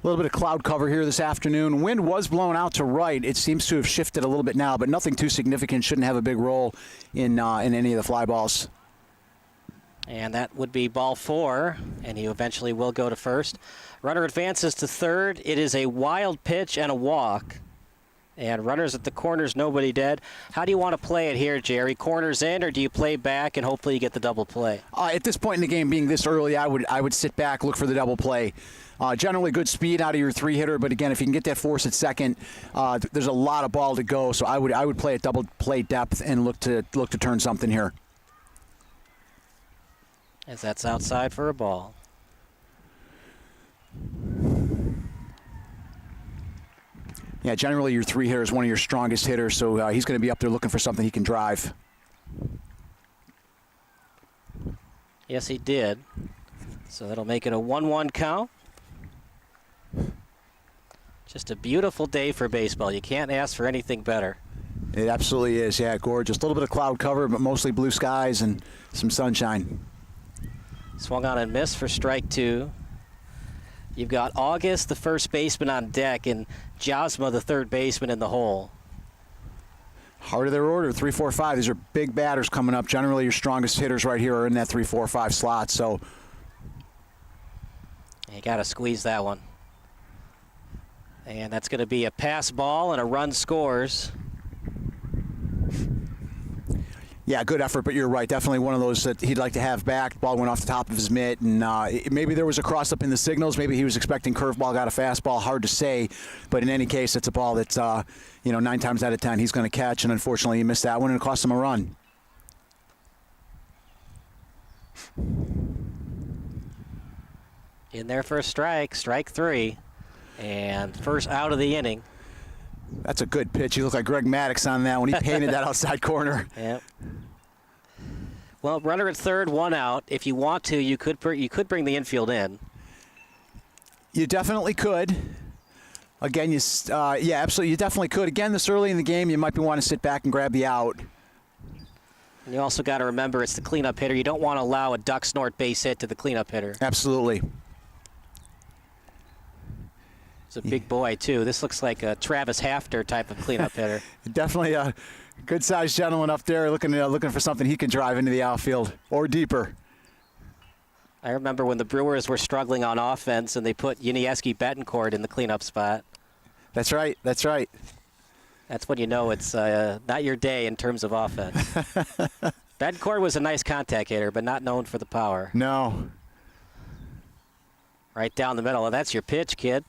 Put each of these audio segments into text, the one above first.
A little bit of cloud cover here this afternoon. Wind was blown out to right. It seems to have shifted a little bit now, but nothing too significant. Shouldn't have a big role in any of the fly balls. And that would be ball 4, and he eventually will go to first. Runner advances to third. It is a wild pitch and a walk. And runners at the corners, nobody dead. How do you want to play it here, Jerry? Corners in, or do you play back and hopefully you get the double play? At this point in the game, being this early, I would sit back, look for the double play. Generally good speed out of your 3-hitter, but again, if you can get that force at second, there's a lot of ball to go. So I would play at double play depth and look to turn something here. As that's outside for a ball. Yeah, generally your 3-hitter is one of your strongest hitters, so he's going to be up there looking for something he can drive. Yes, he did. So that'll make it a 1-1 count. Just a beautiful day for baseball. You can't ask for anything better. It absolutely is, yeah, gorgeous. A little bit of cloud cover, but mostly blue skies and some sunshine. Swung on and missed for strike 2. You've got August, the first baseman, on deck, and Josma, the third baseman, in the hole. Heart of their order, 3, 4, 5. These are big batters coming up. Generally, your strongest hitters right here are in that 3, 4, 5 slot. So you got to squeeze that one. And that's going to be a pass ball, and a run scores. Yeah, good effort, but you're right. Definitely one of those that he'd like to have back. Ball went off the top of his mitt, and maybe there was a cross-up in the signals. Maybe he was expecting curveball, got a fastball. Hard to say, but in any case, it's a ball that 9 times out of 10 he's going to catch, and unfortunately he missed that one, and it cost him a run. In there for a strike, strike 3, and first out of the inning. That's a good pitch. He looked like Greg Maddux on that one. He painted that outside corner. Yep. Well, runner at third, 1 out. If you want to, you could bring the infield in. You definitely could. Again, yeah, absolutely. You definitely could. Again, this early in the game, you might be wanting to sit back and grab the out. And you also got to remember it's the cleanup hitter. You don't want to allow a duck snort base hit to the cleanup hitter. Absolutely. A big boy, too. This looks like a Travis Hafter type of cleanup hitter. Definitely a good-sized gentleman up there looking for something he can drive into the outfield or deeper. I remember when the Brewers were struggling on offense and they put Yuniesky Betancourt in the cleanup spot. That's right. That's right. That's when you know it's not your day in terms of offense. Betancourt was a nice contact hitter, but not known for the power. No. Right down the middle. And that's your pitch, kid.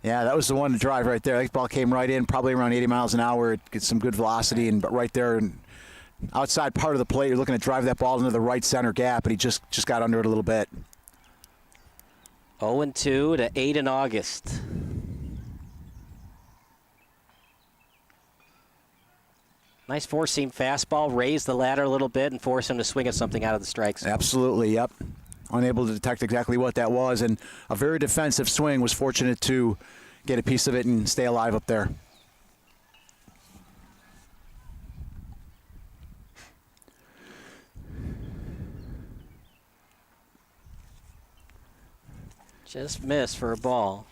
Yeah, that was the one to drive right there. That ball came right in, probably around 80 miles an hour. It gets some good velocity, but right there, and outside part of the plate, you're looking to drive that ball into the right center gap, and he just got under it a little bit. 0-2 to 8 in August. Nice four-seam fastball. Raise the ladder a little bit and force him to swing at something out of the strike zone. Absolutely, yep. Unable to detect exactly what that was, and a very defensive swing. Was fortunate to get a piece of it and stay alive up there. Just missed for a ball.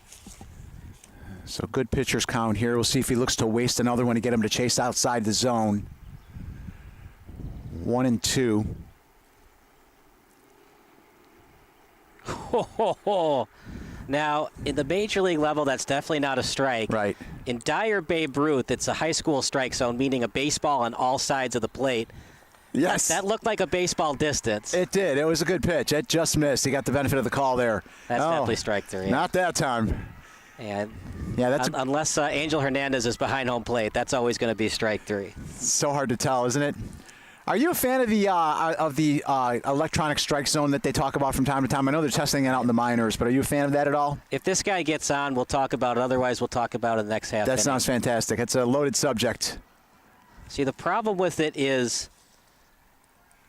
So good pitcher's count here. We'll see if he looks to waste another one to get him to chase outside the zone. 1-2. Now, in the major league level, that's definitely not a strike. Right. In Dyer, Babe Ruth, it's a high school strike zone, meaning a baseball on all sides of the plate. Yes. That looked like a baseball distance. It did. It was a good pitch. It just missed. He got the benefit of the call there. That's definitely strike 3. Not that time. And yeah, that's unless Angel Hernandez is behind home plate, that's always going to be strike 3. So hard to tell, isn't it? Are you a fan of the electronic strike zone that they talk about from time to time? I know they're testing it out in the minors, but are you a fan of that at all? If this guy gets on, we'll talk about it. Otherwise, we'll talk about it in the next half. That sounds fantastic. It's a loaded subject. See, the problem with it is,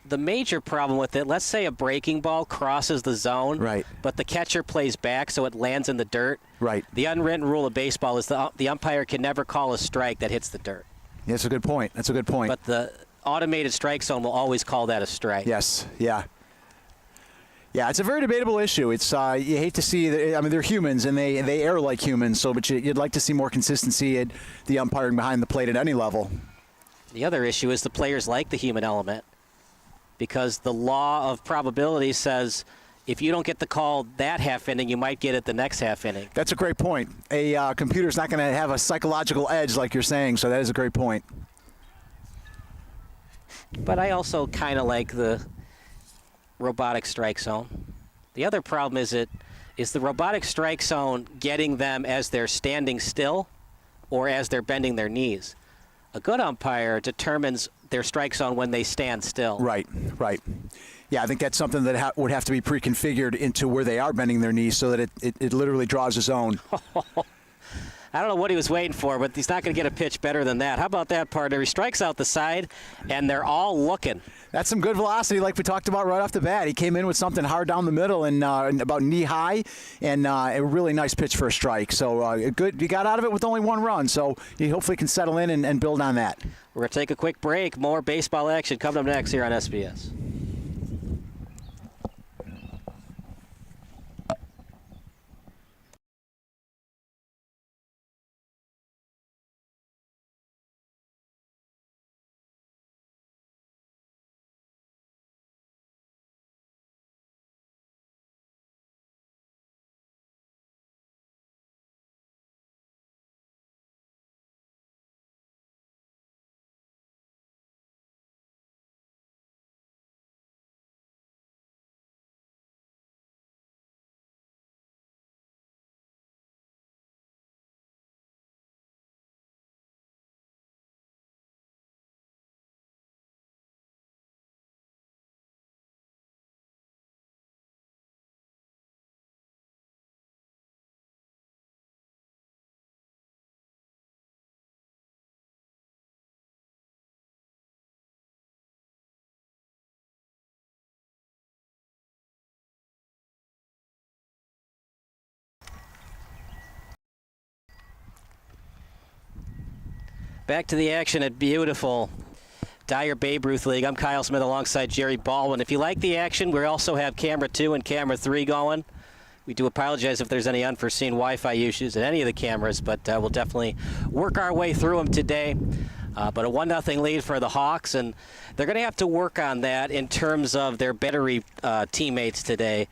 the major problem with it, let's say a breaking ball crosses the zone, right, but the catcher plays back so it lands in the dirt. Right. The unwritten rule of baseball is the umpire can never call a strike that hits the dirt. Yeah, that's a good point. That's a good point. But the automated strike zone will always call that a strike. Yes, yeah. Yeah, it's a very debatable issue. It's you hate to see. I mean, they're humans and they err like humans. So, but you'd like to see more consistency at the umpiring behind the plate at any level. The other issue is the players like the human element, because the law of probability says if you don't get the call that half inning, you might get it the next half inning. That's a great point. A computer's not going to have a psychological edge like you're saying. So that is a great point. But I also kind of like the robotic strike zone. The other problem is the robotic strike zone getting them as they're standing still or as they're bending their knees. A good umpire determines their strike zone when they stand still. Right. Yeah, I think that's something that would have to be pre-configured into where they are bending their knees so that it literally draws a zone. I don't know what he was waiting for, but he's not going to get a pitch better than that. How about that, partner? He strikes out the side, and they're all looking. That's some good velocity like we talked about right off the bat. He came in with something hard down the middle and about knee-high, and a really nice pitch for a strike. So good. He got out of it with only one run, so he hopefully can settle in and build on that. We're going to take a quick break. More baseball action coming up next here on SBS. Back to the action at beautiful Dyer Babe Ruth League. I'm Kyle Smith alongside Jerry Baldwin. If you like the action, we also have camera 2 and camera 3 going. We do apologize if there's any unforeseen Wi-Fi issues at any of the cameras, but we'll definitely work our way through them today. But a 1-0 lead for the Hawks, and they're going to have to work on that in terms of their Bettery teammates today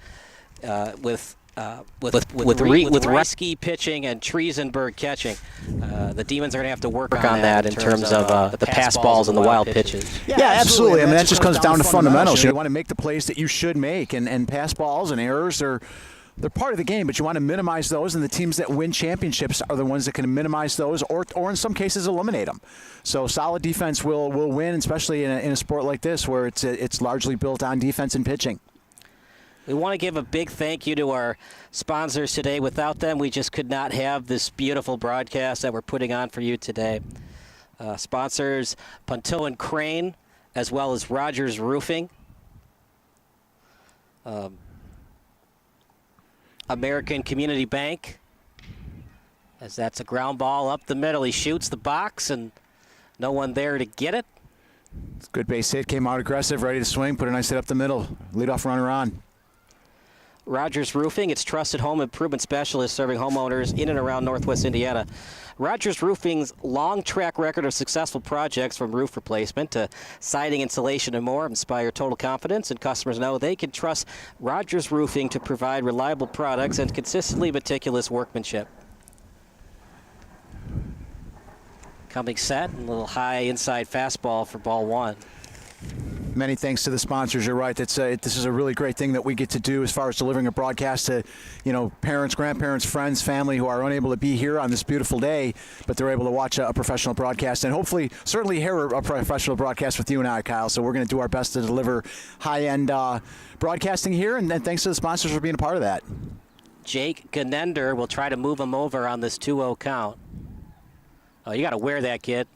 with Reisky pitching and Triesenberg catching. The Demons are going to have to work on that in terms of the pass balls and the wild pitches. Yeah, absolutely. I mean, that just comes down to fundamentals. You want to make the plays that you should make, and pass balls and errors they're part of the game, but you want to minimize those, and the teams that win championships are the ones that can minimize those or in some cases eliminate them. So solid defense will win, especially in a sport like this where it's largely built on defense and pitching. We want to give a big thank you to our sponsors today. Without them, we just could not have this beautiful broadcast that we're putting on for you today. Sponsors Punto and Crane, as well as Rogers Roofing. American Community Bank, as that's a ground ball up the middle. He shoots the box, and no one there to get it. It's a good base hit, came out aggressive, ready to swing, put a nice hit up the middle. Leadoff runner on. Rogers Roofing, its trusted home improvement specialist serving homeowners in and around Northwest Indiana. Rogers Roofing's long track record of successful projects from roof replacement to siding, insulation, and more inspire total confidence, and customers know they can trust Rogers Roofing to provide reliable products and consistently meticulous workmanship. Coming set, a little high inside fastball for ball 1. Many thanks to the sponsors. You're right. This is a really great thing that we get to do as far as delivering a broadcast to, parents, grandparents, friends, family who are unable to be here on this beautiful day, but they're able to watch a professional broadcast and hopefully, certainly hear a professional broadcast with you and I, Kyle. So we're going to do our best to deliver high-end broadcasting here, and thanks to the sponsors for being a part of that. Jake Ganender will try to move him over on this 2-0 count. Oh, you got to wear that, kid.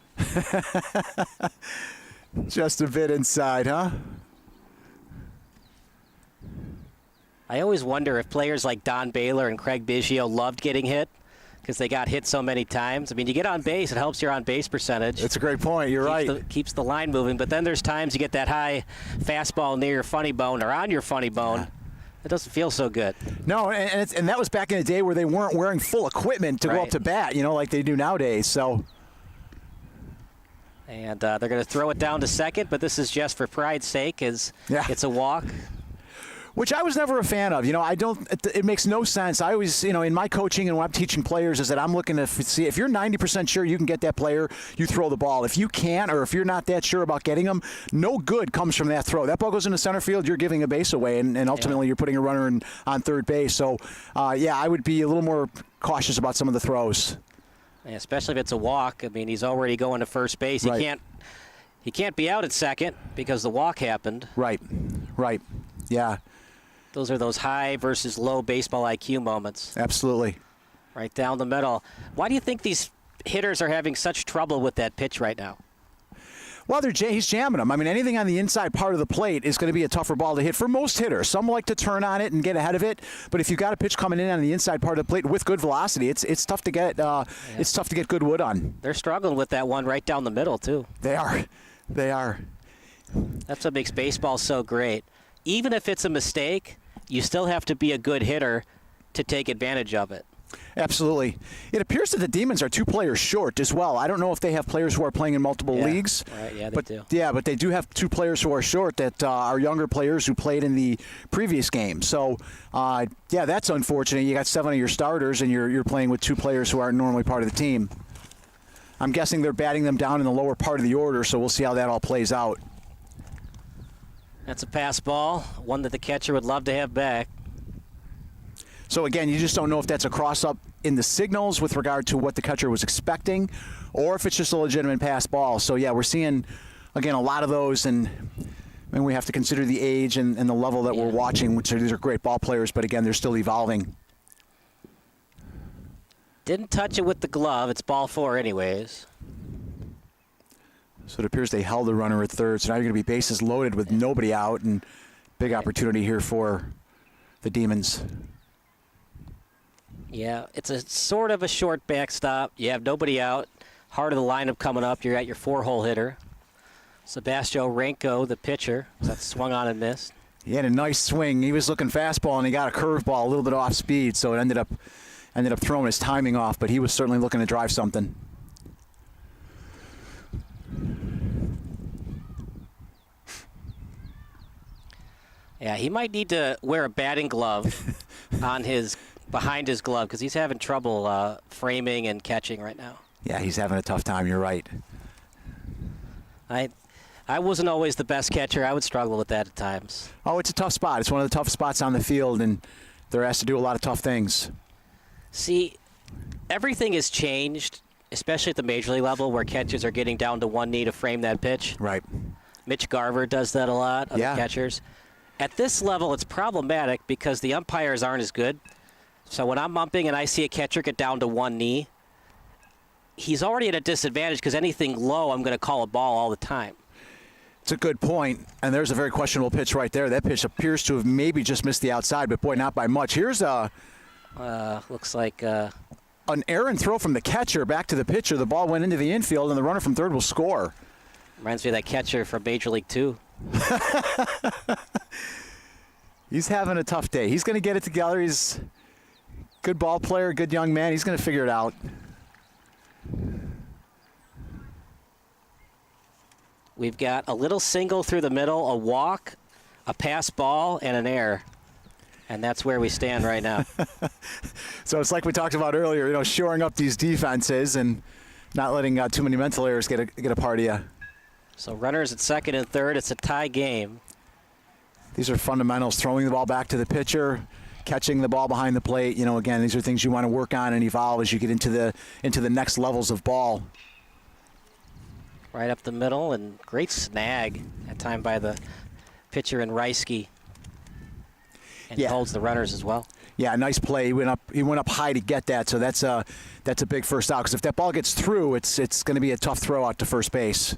Just a bit inside, huh? I always wonder if players like Don Baylor and Craig Biggio loved getting hit because they got hit so many times. I mean, you get on base, it helps your on-base percentage. That's a great point. You're right. Keeps the line moving. But then there's times you get that high fastball near your funny bone or on your funny bone. It doesn't feel so good. No, and that was back in the day where they weren't wearing full equipment to go up to bat, like they do nowadays. So. And they're going to throw it down to second, but this is just for pride's sake, as it's a walk. Which I was never a fan of. It makes no sense. I always, in my coaching and when I'm teaching players is that I'm looking to see if you're 90% sure you can get that player, you throw the ball. If you can't, or if you're not that sure about getting them, no good comes from that throw. That ball goes into center field, you're giving a base away, and ultimately you're putting a runner on third base. So, I would be a little more cautious about some of the throws. Yeah, especially if it's a walk. I mean, he's already going to first base. Right. He can't be out at second because the walk happened. Right. Yeah. Those are those high versus low baseball IQ moments. Absolutely. Right down the middle. Why do you think these hitters are having such trouble with that pitch right now? Well, he's jamming them. I mean, anything on the inside part of the plate is going to be a tougher ball to hit for most hitters. Some like to turn on it and get ahead of it, but if you've got a pitch coming in on the inside part of the plate with good velocity, it's tough to get. It's tough to get good wood on. They're struggling with that one right down the middle too. They are. That's what makes baseball so great. Even if it's a mistake, you still have to be a good hitter to take advantage of it. Absolutely. It appears that the Demons are 2 players short as well. I don't know if they have players who are playing in multiple leagues. Right, yeah, they do. Yeah, but they do have 2 players who are short that are younger players who played in the previous game. So, that's unfortunate. You got 7 of your starters, and you're playing with 2 players who aren't normally part of the team. I'm guessing they're batting them down in the lower part of the order, so we'll see how that all plays out. That's a pass ball, one that the catcher would love to have back. So, again, you just don't know if that's a cross-up in the signals with regard to what the catcher was expecting or if it's just a legitimate pass ball. So, we're seeing, again, a lot of those, and we have to consider the age and the level that we're watching, which these are great ball players, but, again, they're still evolving. Didn't touch it with the glove. It's ball 4 anyways. So it appears they held the runner at third, so now you're going to be bases loaded with nobody out, and big opportunity here for the Demons. Yeah, it's a sort of a short backstop. You have nobody out. Heart of the lineup coming up. You're at your 4-hole hitter. Sebastian Renko, the pitcher. That swung on and missed. He had a nice swing. He was looking fastball, and he got a curveball a little bit off speed, so it ended up throwing his timing off, but he was certainly looking to drive something. Yeah, he might need to wear a batting glove behind his glove because he's having trouble framing and catching right now. Yeah, he's having a tough time. You're right. I wasn't always the best catcher. I would struggle with that at times. Oh, it's a tough spot. It's one of the toughest spots on the field, and they're asked to do a lot of tough things. See, everything has changed, especially at the major league level where catchers are getting down to one knee to frame that pitch. Right. Mitch Garver does that a lot, other catchers. At this level, it's problematic because the umpires aren't as good. So when I'm umping and I see a catcher get down to one knee, he's already at a disadvantage because anything low, I'm going to call a ball all the time. It's a good point, and there's a very questionable pitch right there. That pitch appears to have maybe just missed the outside, but boy, not by much. Here's looks like an errant throw from the catcher back to the pitcher. The ball went into the infield, and the runner from third will score. Reminds me of that catcher from Major League 2. He's having a tough day. He's going to get it together. He's a good ball player, good young man. He's going to figure it out. We've got a little single through the middle, a walk, a pass ball, and an error. And that's where we stand right now. So it's like we talked about earlier, shoring up these defenses and not letting too many mental errors get a part of you. So runners at second and third. It's a tie game. These are fundamentals, throwing the ball back to the pitcher, catching the ball behind the plate. Again, these are things you want to work on and evolve as you get into the next levels of ball. Right up the middle, and great snag that time by the pitcher in Reisky. And he holds the runners as well. Yeah, nice play. He went up high to get that, so that's a big first out. Because if that ball gets through, it's going to be a tough throw out to first base.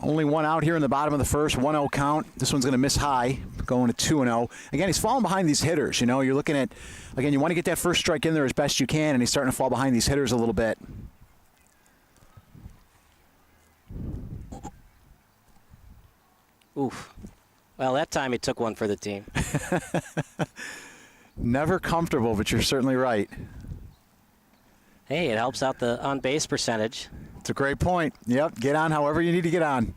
Only one out here in the bottom of the first, 1-0 count. This one's going to miss high, going to 2-0. Again, he's falling behind these hitters. You're looking at, again, you want to get that first strike in there as best you can, and he's starting to fall behind these hitters a little bit. Oof. Well, that time he took one for the team. Never comfortable, but you're certainly right. Hey, it helps out the on-base percentage. It's a great point. Yep, get on however you need to get on.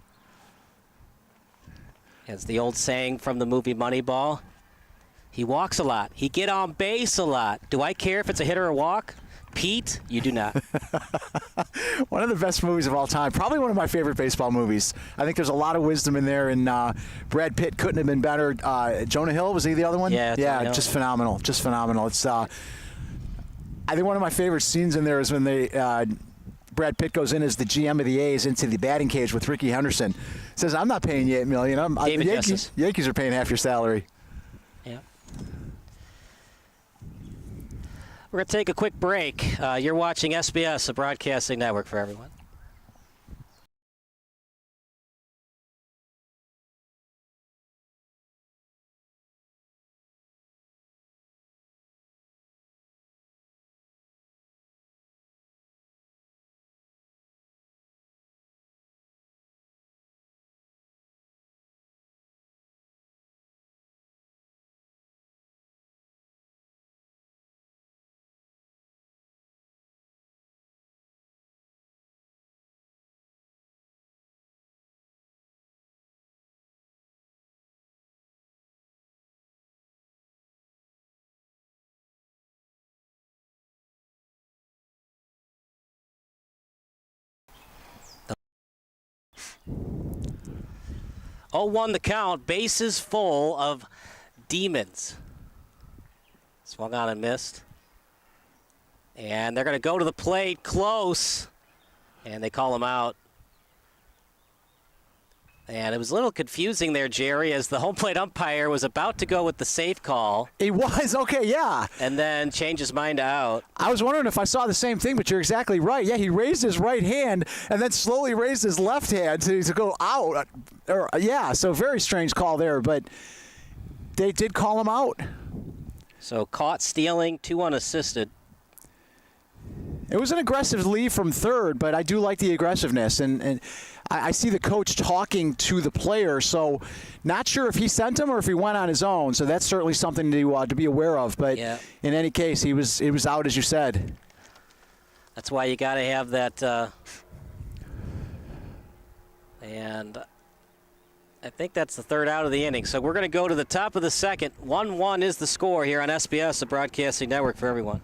It's the old saying from the movie Moneyball. He walks a lot. He get on base a lot. Do I care if it's a hit or a walk? Pete, you do not. One of the best movies of all time. Probably one of my favorite baseball movies. I think there's a lot of wisdom in there, and Brad Pitt couldn't have been better. Jonah Hill, was he the other one? Yeah, just phenomenal. Just phenomenal. It's I think one of my favorite scenes in there is when Brad Pitt goes in as the GM of the A's into the batting cage with Ricky Henderson. Says, "I'm not paying you $8 million. The Yankees are paying half your salary." Yeah. We're going to take a quick break. You're watching SBS, the broadcasting network for everyone. Oh, 1 the count. Bases full of Demons. Swung on and missed. And they're going to go to the plate close. And they call him out. And it was a little confusing there, Jerry, as the home plate umpire was about to go with the safe call. He was? Okay, yeah. And then changed his mind out. I was wondering if I saw the same thing, but you're exactly right. Yeah, he raised his right hand and then slowly raised his left hand to go out. So very strange call there, but they did call him out. So caught stealing, 2 unassisted. It was an aggressive leave from third, but I do like the aggressiveness. And I see the coach talking to the player, so not sure if he sent him or if he went on his own. So that's certainly something to be aware of. But in any case, he was out, as you said. That's why you got to have that. And I think that's the third out of the inning. So we're going to go to the top of the second. 1-1 is the score here on SBS, the broadcasting network for everyone.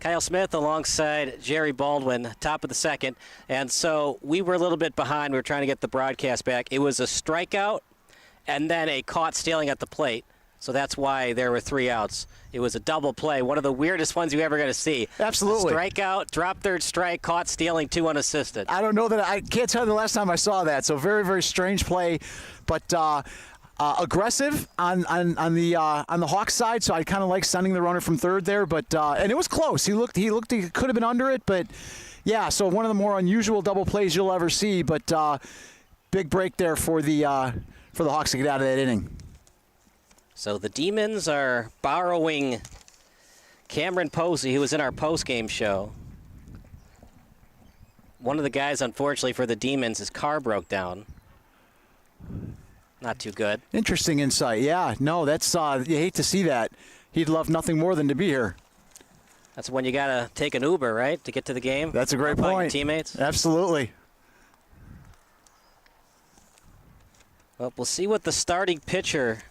Kyle Smith alongside Jerry Baldwin, top of the second. And so we were a little bit behind. We were trying to get the broadcast back. It was a strikeout and then a caught stealing at the plate. So that's why there were 3 outs. It was a double play, one of the weirdest ones you're ever going to see. Absolutely. A strikeout, drop third strike, caught stealing 2 unassisted. I don't know that I can't tell you the last time I saw that. So very, very strange play, but aggressive on the Hawks side. So I kind of like sending the runner from third there, but and it was close. He could have been under it, but yeah. So one of the more unusual double plays you'll ever see, but big break there for the Hawks to get out of that inning. So the Demons are borrowing Cameron Posey, who was in our post-game show. One of the guys, unfortunately, for the Demons, his car broke down. Not too good. Interesting insight. Yeah, no, that's you hate to see that. He'd love nothing more than to be here. That's when you got to take an Uber, right, to get to the game? That's a great point. Your teammates? Absolutely. Well, we'll see what the starting pitcher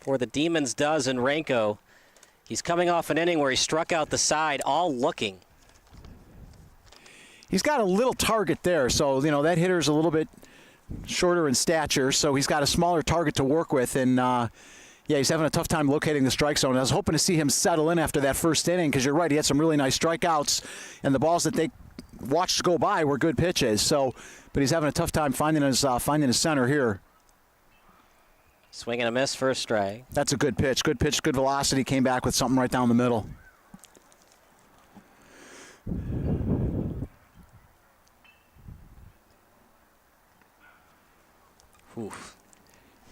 for the Demons does in Renko. He's coming off an inning where he struck out the side, all looking. He's got a little target there, so that hitter's a little bit shorter in stature, so he's got a smaller target to work with, and he's having a tough time locating the strike zone. I was hoping to see him settle in after that first inning, because you're right, he had some really nice strikeouts, and the balls that they watched go by were good pitches. So, but he's having a tough time finding his center here. Swing and a miss, first strike. That's a good pitch. Good pitch, good velocity. Came back with something right down the middle. Oof.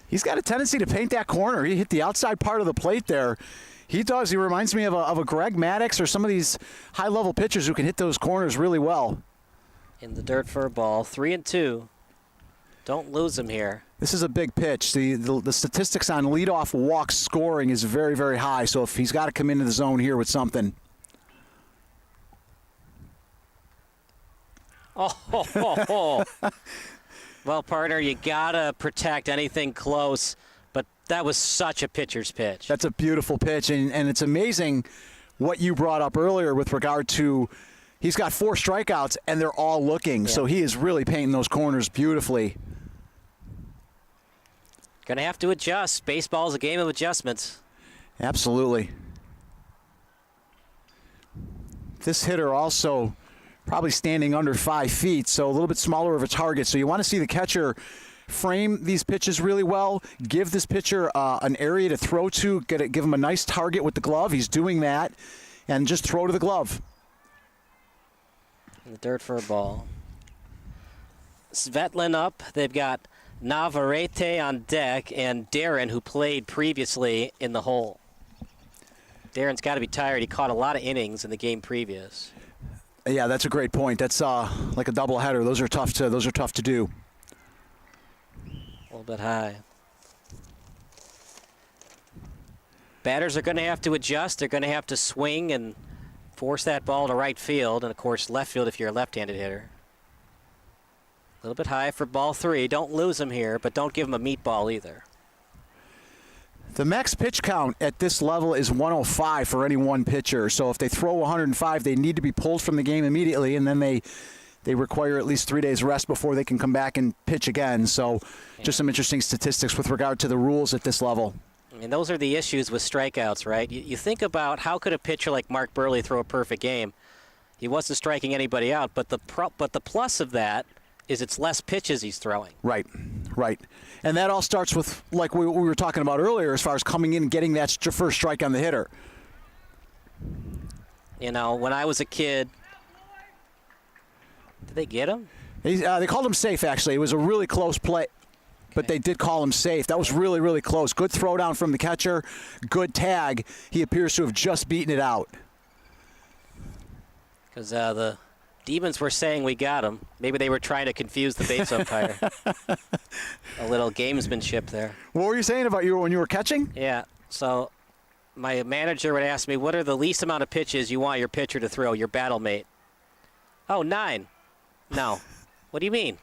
He's got a tendency to paint that corner. He hit the outside part of the plate there. He does. He reminds me of a Greg Maddux or some of these high-level pitchers who can hit those corners really well. In the dirt for a ball. 3-2. Don't lose him here. This is a big pitch. The statistics on leadoff walk scoring is very, very high. So if he's got to come into the zone here with something. Oh. Well, partner, you got to protect anything close, but that was such a pitcher's pitch. That's a beautiful pitch, and it's amazing what you brought up earlier with regard to he's got 4 strikeouts, and they're all looking. Yeah. So he is really painting those corners beautifully. Going to have to adjust. Baseball is a game of adjustments. Absolutely. This hitter also probably standing under 5 feet, so a little bit smaller of a target. So you want to see the catcher frame these pitches really well, give this pitcher an area to throw to, give him a nice target with the glove. He's doing that, and just throw to the glove. In the dirt for a ball. Svetlin up. They've got Navarrete on deck and Darren, who played previously in the hole. Darren's got to be tired. He caught a lot of innings in the game previous. Yeah, that's a great point. That's like a doubleheader. Those are tough to do. A little bit high. Batters are going to have to adjust. They're going to have to swing and force that ball to right field, and of course left field if you're a left-handed hitter. A little bit high for ball 3. Don't lose him here, but don't give him a meatball either. The max pitch count at this level is 105 for any one pitcher. So if they throw 105, they need to be pulled from the game immediately, and then they require at least 3 days rest before they can come back and pitch again. So just some interesting statistics with regard to the rules at this level. I mean, those are the issues with strikeouts, right? You think about how could a pitcher like Mark Burley throw a perfect game? He wasn't striking anybody out, but the plus of that is it's less pitches he's throwing. Right. And that all starts with, like we were talking about earlier, as far as coming in and getting that first strike on the hitter. You know, when I was a kid, did they get him? They called him safe, actually. It was a really close play, but they did call him safe. That was really, really close. Good throwdown from the catcher. Good tag. He appears to have just beaten it out. Because the Demons were saying we got him. Maybe they were trying to confuse the base umpire. A little gamesmanship there. What were you saying about you when you were catching? Yeah. So my manager would ask me, what are the least amount of pitches you want your pitcher to throw, your battle mate? Oh, 9. No. What do you mean?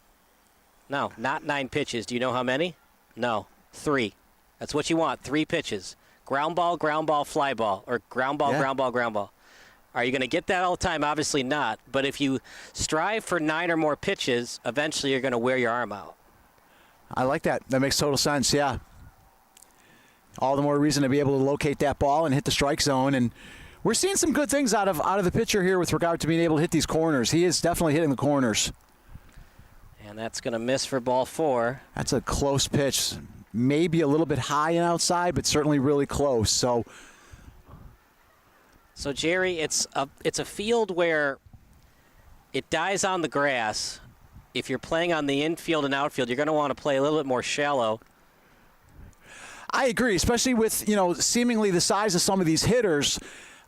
No, not 9 pitches. Do you know how many? No. 3. That's what you want, 3 pitches. Ground ball, fly ball, or ground ball, ground ball. Are you going to get that all the time? Obviously not. But if you strive for 9 or more pitches, eventually you're going to wear your arm out. I like that. That makes total sense, yeah. All the more reason to be able to locate that ball and hit the strike zone. And we're seeing some good things out of the pitcher here with regard to being able to hit these corners. He is definitely hitting the corners. And that's going to miss for ball 4. That's a close pitch. Maybe a little bit high and outside, but certainly really close. So Jerry, it's a field where it dies on the grass. If you're playing on the infield and outfield, you're going to want to play a little bit more shallow. I agree, especially with, seemingly the size of some of these hitters.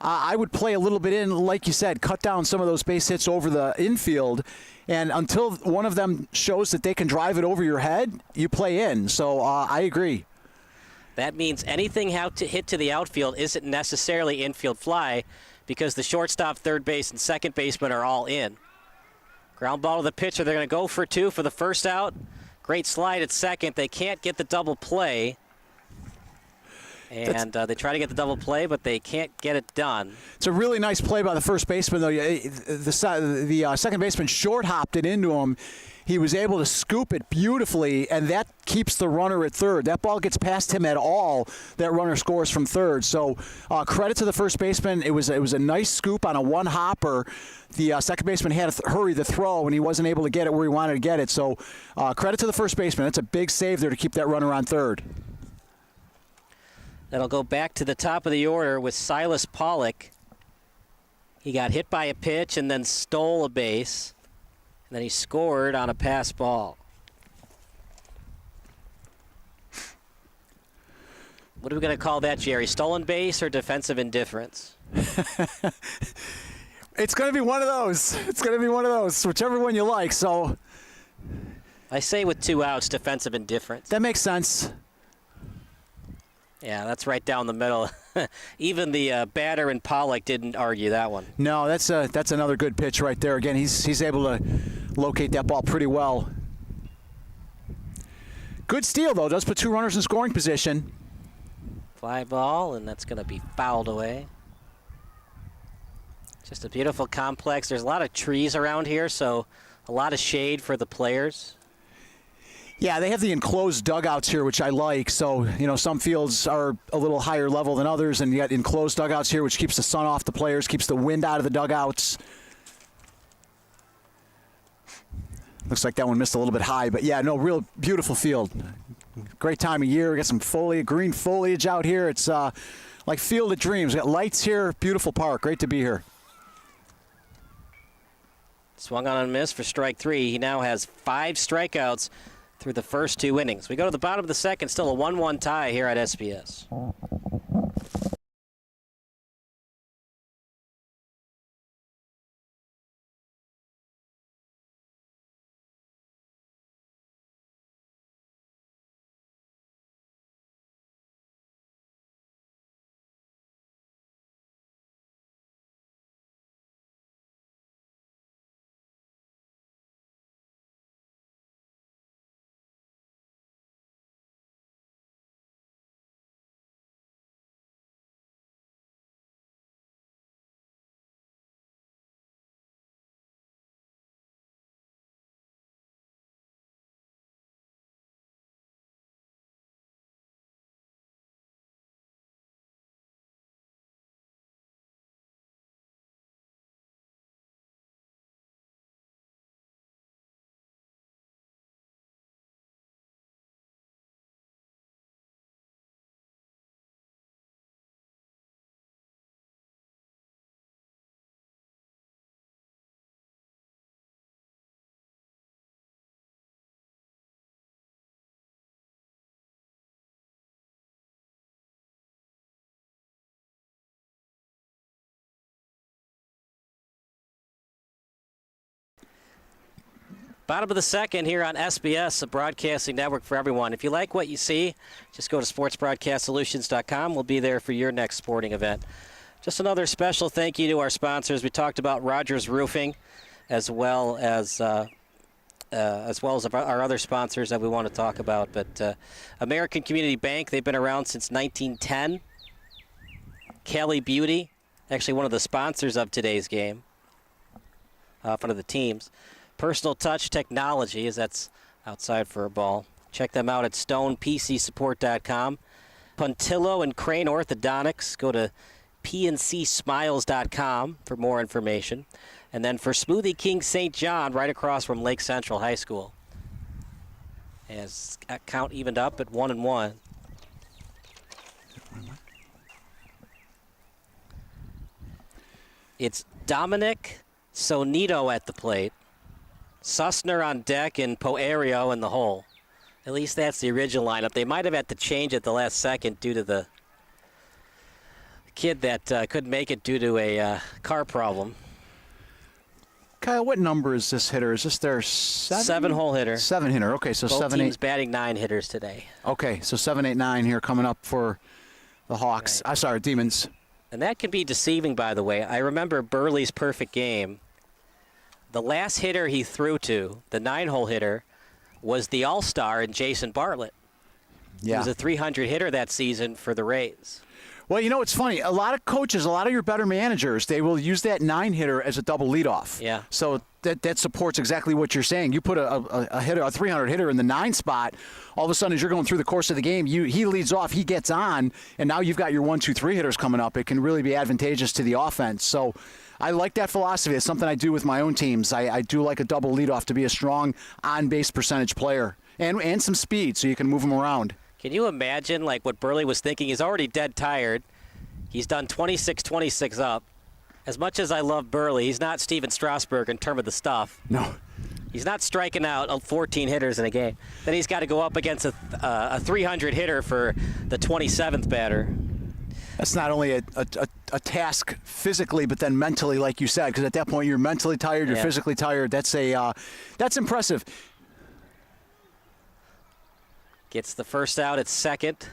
I would play a little bit in, like you said, cut down some of those base hits over the infield. And until one of them shows that they can drive it over your head, you play in. So I agree. That means anything hit to the outfield isn't necessarily infield fly because the shortstop, third base, and second baseman are all in. Ground ball to the pitcher. They're going to go for 2 for the first out. Great slide at second. They can't get the double play. And they try to get the double play, but they can't get it done. It's a really nice play by the first baseman, though. The second baseman short hopped it into him. He was able to scoop it beautifully, and that keeps the runner at third. That ball gets past him at all. That runner scores from third. So credit to the first baseman. It was a nice scoop on a one hopper. The second baseman had to hurry the throw, and he wasn't able to get it where he wanted to get it. So credit to the first baseman. That's a big save there to keep that runner on third. That'll go back to the top of the order with Silas Pollock. He got hit by a pitch and then stole a base. And then he scored on a pass ball. What are we going to call that, Jerry? Stolen base or defensive indifference? It's going to be one of those. It's going to be one of those, whichever one you like. So I say with 2 outs, defensive indifference. That makes sense. Yeah, that's right down the middle. Even the batter and Pollock didn't argue that one. No, that's another good pitch right there. Again, he's able to locate that ball pretty well. Good steal, though. Does put 2 runners in scoring position. Fly ball, and that's going to be fouled away. Just a beautiful complex. There's a lot of trees around here, so a lot of shade for the players. Yeah, they have the enclosed dugouts here, which I like. So, some fields are a little higher level than others, and you got enclosed dugouts here, which keeps the sun off the players, keeps the wind out of the dugouts. Looks like that one missed a little bit high, but yeah, no, real beautiful field. Great time of year. We got some green foliage out here. It's like Field of Dreams. We got lights here. Beautiful park. Great to be here. Swung on and missed for strike 3. He now has 5 strikeouts through the first 2 innings. We go to the bottom of the second, still a 1-1 tie here at SBS. Bottom of the second here on SBS, a broadcasting network for everyone. If you like what you see, just go to sportsbroadcastsolutions.com. We'll be there for your next sporting event. Just another special thank you to our sponsors. We talked about Rogers Roofing, as well as our other sponsors that we want to talk about. But American Community Bank, they've been around since 1910. Kelly Beauty, actually one of the sponsors of today's game, one of the teams. Personal Touch Technology, as that's outside for a ball. Check them out at stonepcsupport.com. Puntillo and Crane Orthodontics. Go to pncsmiles.com for more information. And then for Smoothie King St. John, right across from Lake Central High School. As count evened up at 1-1. It's Dominic Sonito at the plate. Sussner on deck and Poerio in the hole. At least that's the original lineup. They might have had to change at the last second due to the kid that couldn't make it due to a car problem. Kyle, what number is this hitter? Is this their 7-hole hitter. 7 hitter. Okay, so Both 7, teams 8. batting 9 hitters today. Okay, so 7, 8, 9 here coming up for the Hawks. Right. I'm sorry, Demons. And that can be deceiving, by the way. I remember Burley's perfect game. The last hitter he threw to, the 9-hole hitter, was the all-star in Jason Bartlett. Yeah. He was a 300 hitter that season for the Rays. Well, you know, it's funny. A lot of coaches, a lot of your better managers, they will use that 9 hitter as a double leadoff. Yeah. So that supports exactly what you're saying. You put a hitter, a 300 hitter in the 9 spot, all of a sudden as you're going through the course of the game, he leads off, he gets on, and now you've got your 1, 2, 3 hitters coming up. It can really be advantageous to the offense. So I like that philosophy. It's something I do with my own teams. I do like a double leadoff to be a strong on-base percentage player and some speed so you can move them around. Can you imagine like what Burley was thinking? He's already dead tired. He's done 26 up. As much as I love Burley, he's not Steven Strasburg in terms of the stuff. No. He's not striking out 14 hitters in a game. Then he's got to go up against a 300 hitter for the 27th batter. That's not only a task physically, but then mentally, like you said, because at that point you're mentally tired, you're physically tired. That's impressive. Gets the first out at second.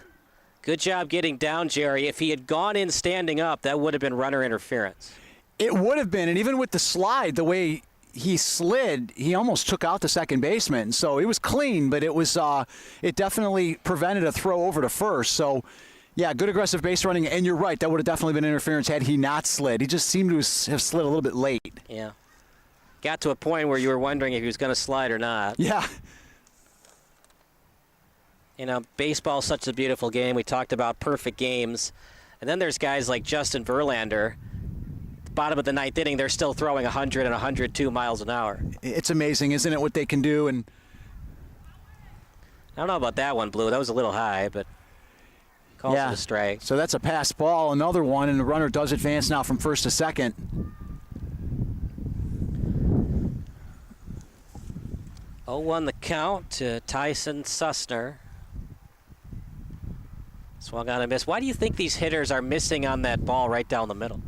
Good job getting down, Jerry. If he had gone in standing up, that would have been runner interference. It would have been, and even with the slide, the way he slid, he almost took out the second baseman. So it was clean, but it definitely prevented a throw over to first. So, yeah, good aggressive base running, and you're right, that would have definitely been interference had he not slid. He just seemed to have slid a little bit late. Yeah. Got to a point where you were wondering if he was going to slide or not. Yeah. You know, baseball is such a beautiful game. We talked about perfect games. And then there's guys like Justin Verlander. Bottom of the 9th inning, they're still throwing 100 and 102 miles an hour. It's amazing, isn't it, what they can do? And I don't know about that one, Blue. That was a little high, but calls it a strike. So that's a pass ball, another one, and the runner does advance now from first to second. 0-1 the count to Tyson Sussner. Swung on a miss. Why do you think these hitters are missing on that ball right down the middle?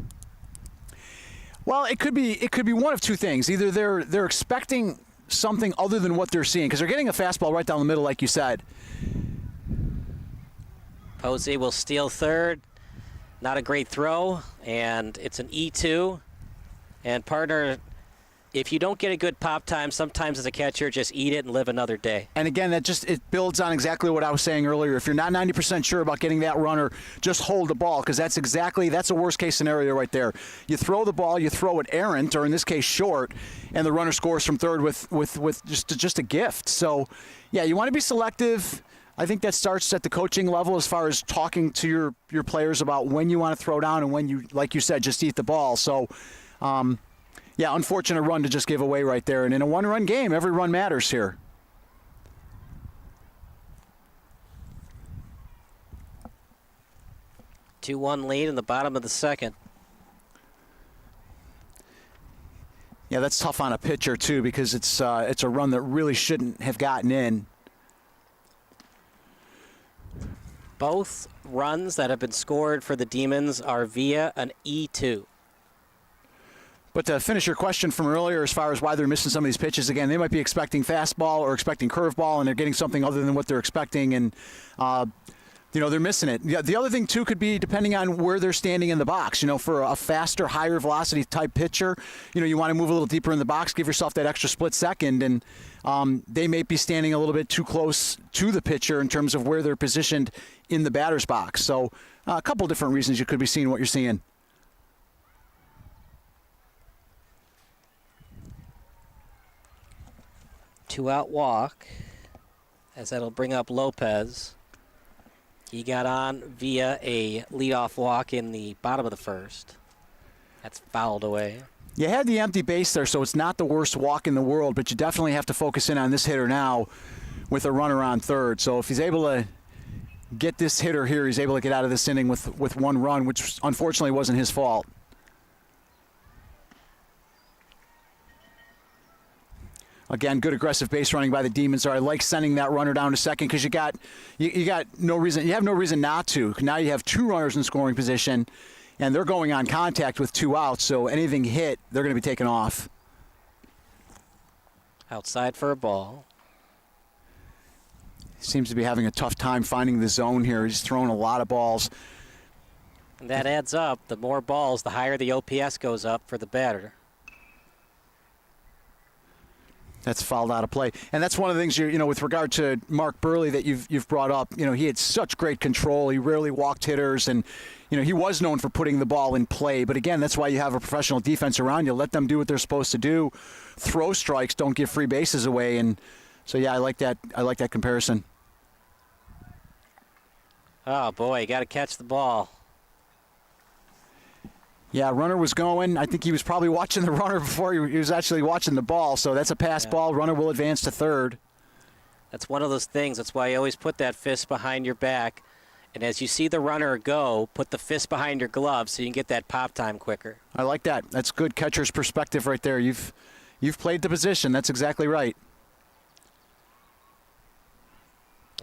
Well, it could be one of two things. Either they're expecting something other than what they're seeing, because they're getting a fastball right down the middle, like you said. Posey will steal third. Not a great throw, and it's an E2. And partner, if you don't get a good pop time, sometimes as a catcher, just eat it and live another day. And again, it builds on exactly what I was saying earlier. If you're not 90% sure about getting that runner, just hold the ball, because that's a worst case scenario right there. You throw the ball, you throw it errant, or in this case short, and the runner scores from third with just a gift. So, yeah, you want to be selective. I think that starts at the coaching level as far as talking to your players about when you want to throw down and when you, like you said, just eat the ball. So, yeah, unfortunate run to just give away right there. And in a one-run game, every run matters here. – 2-1 lead in the bottom of the second. Yeah, that's tough on a pitcher, too, because it's a run that really shouldn't have gotten in. Both runs that have been scored for the Demons are via an E2. But to finish your question from earlier as far as why they're missing some of these pitches, again, they might be expecting fastball or expecting curveball, and they're getting something other than what they're expecting, and they're missing it. The other thing, too, could be depending on where they're standing in the box. For a faster, higher velocity type pitcher, you want to move a little deeper in the box, give yourself that extra split second, and they may be standing a little bit too close to the pitcher in terms of where they're positioned in the batter's box. So a couple different reasons you could be seeing what you're seeing. Two-out walk, as that'll bring up Lopez. He got on via a leadoff walk in the bottom of the first. That's fouled away. You had the empty base there, so it's not the worst walk in the world, but you definitely have to focus in on this hitter now with a runner on third. So if he's able to get this hitter here, he's able to get out of this inning with one run, which unfortunately wasn't his fault. Again, good aggressive base running by the Demons. I like sending that runner down to second because you got no reason. You have no reason not to. Now you have two runners in scoring position, and they're going on contact with two outs. So anything hit, they're going to be taken off. Outside for a ball. Seems to be having a tough time finding the zone here. He's throwing a lot of balls. And that adds up. The more balls, the higher the OPS goes up for the batter. That's fouled out of play. And that's one of the things, with regard to Mark Burley that you've brought up, he had such great control. He rarely walked hitters, and, he was known for putting the ball in play. But, again, that's why you have a professional defense around you. Let them do what they're supposed to do. Throw strikes, don't give free bases away. And so, yeah, I like that comparison. Oh, boy, you got to catch the ball. Yeah, runner was going. I think he was probably watching the runner before he was actually watching the ball. So that's a pass ball. Runner will advance to third. That's one of those things. That's why you always put that fist behind your back. And as you see the runner go, put the fist behind your glove so you can get that pop time quicker. I like that. That's good catcher's perspective right there. You've played the position. That's exactly right.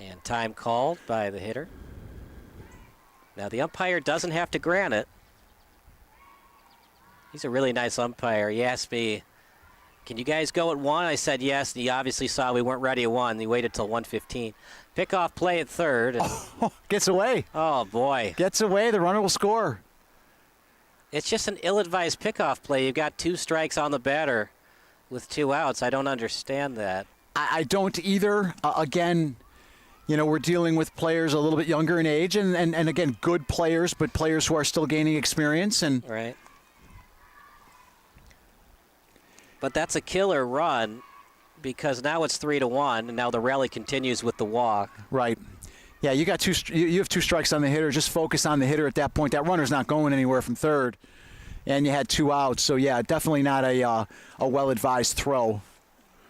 And time called by the hitter. Now the umpire doesn't have to grant it. He's a really nice umpire. He asked me, can you guys go at 1? I said yes, and he obviously saw we weren't ready at 1. He waited till 1:15. Pick-off play at third. Gets away. Oh, boy. Gets away. The runner will score. It's just an ill-advised pick-off play. You've got 2 strikes on the batter with 2 outs. I don't understand that. I don't either. Again, we're dealing with players a little bit younger in age, and again, good players, but players who are still gaining experience. Right. But that's a killer run because now it's 3-1, and now the rally continues with the walk. Right. Yeah, you have 2 strikes on the hitter. Just focus on the hitter at that point. That runner's not going anywhere from third, and you had 2 outs. So, yeah, definitely not a well-advised throw.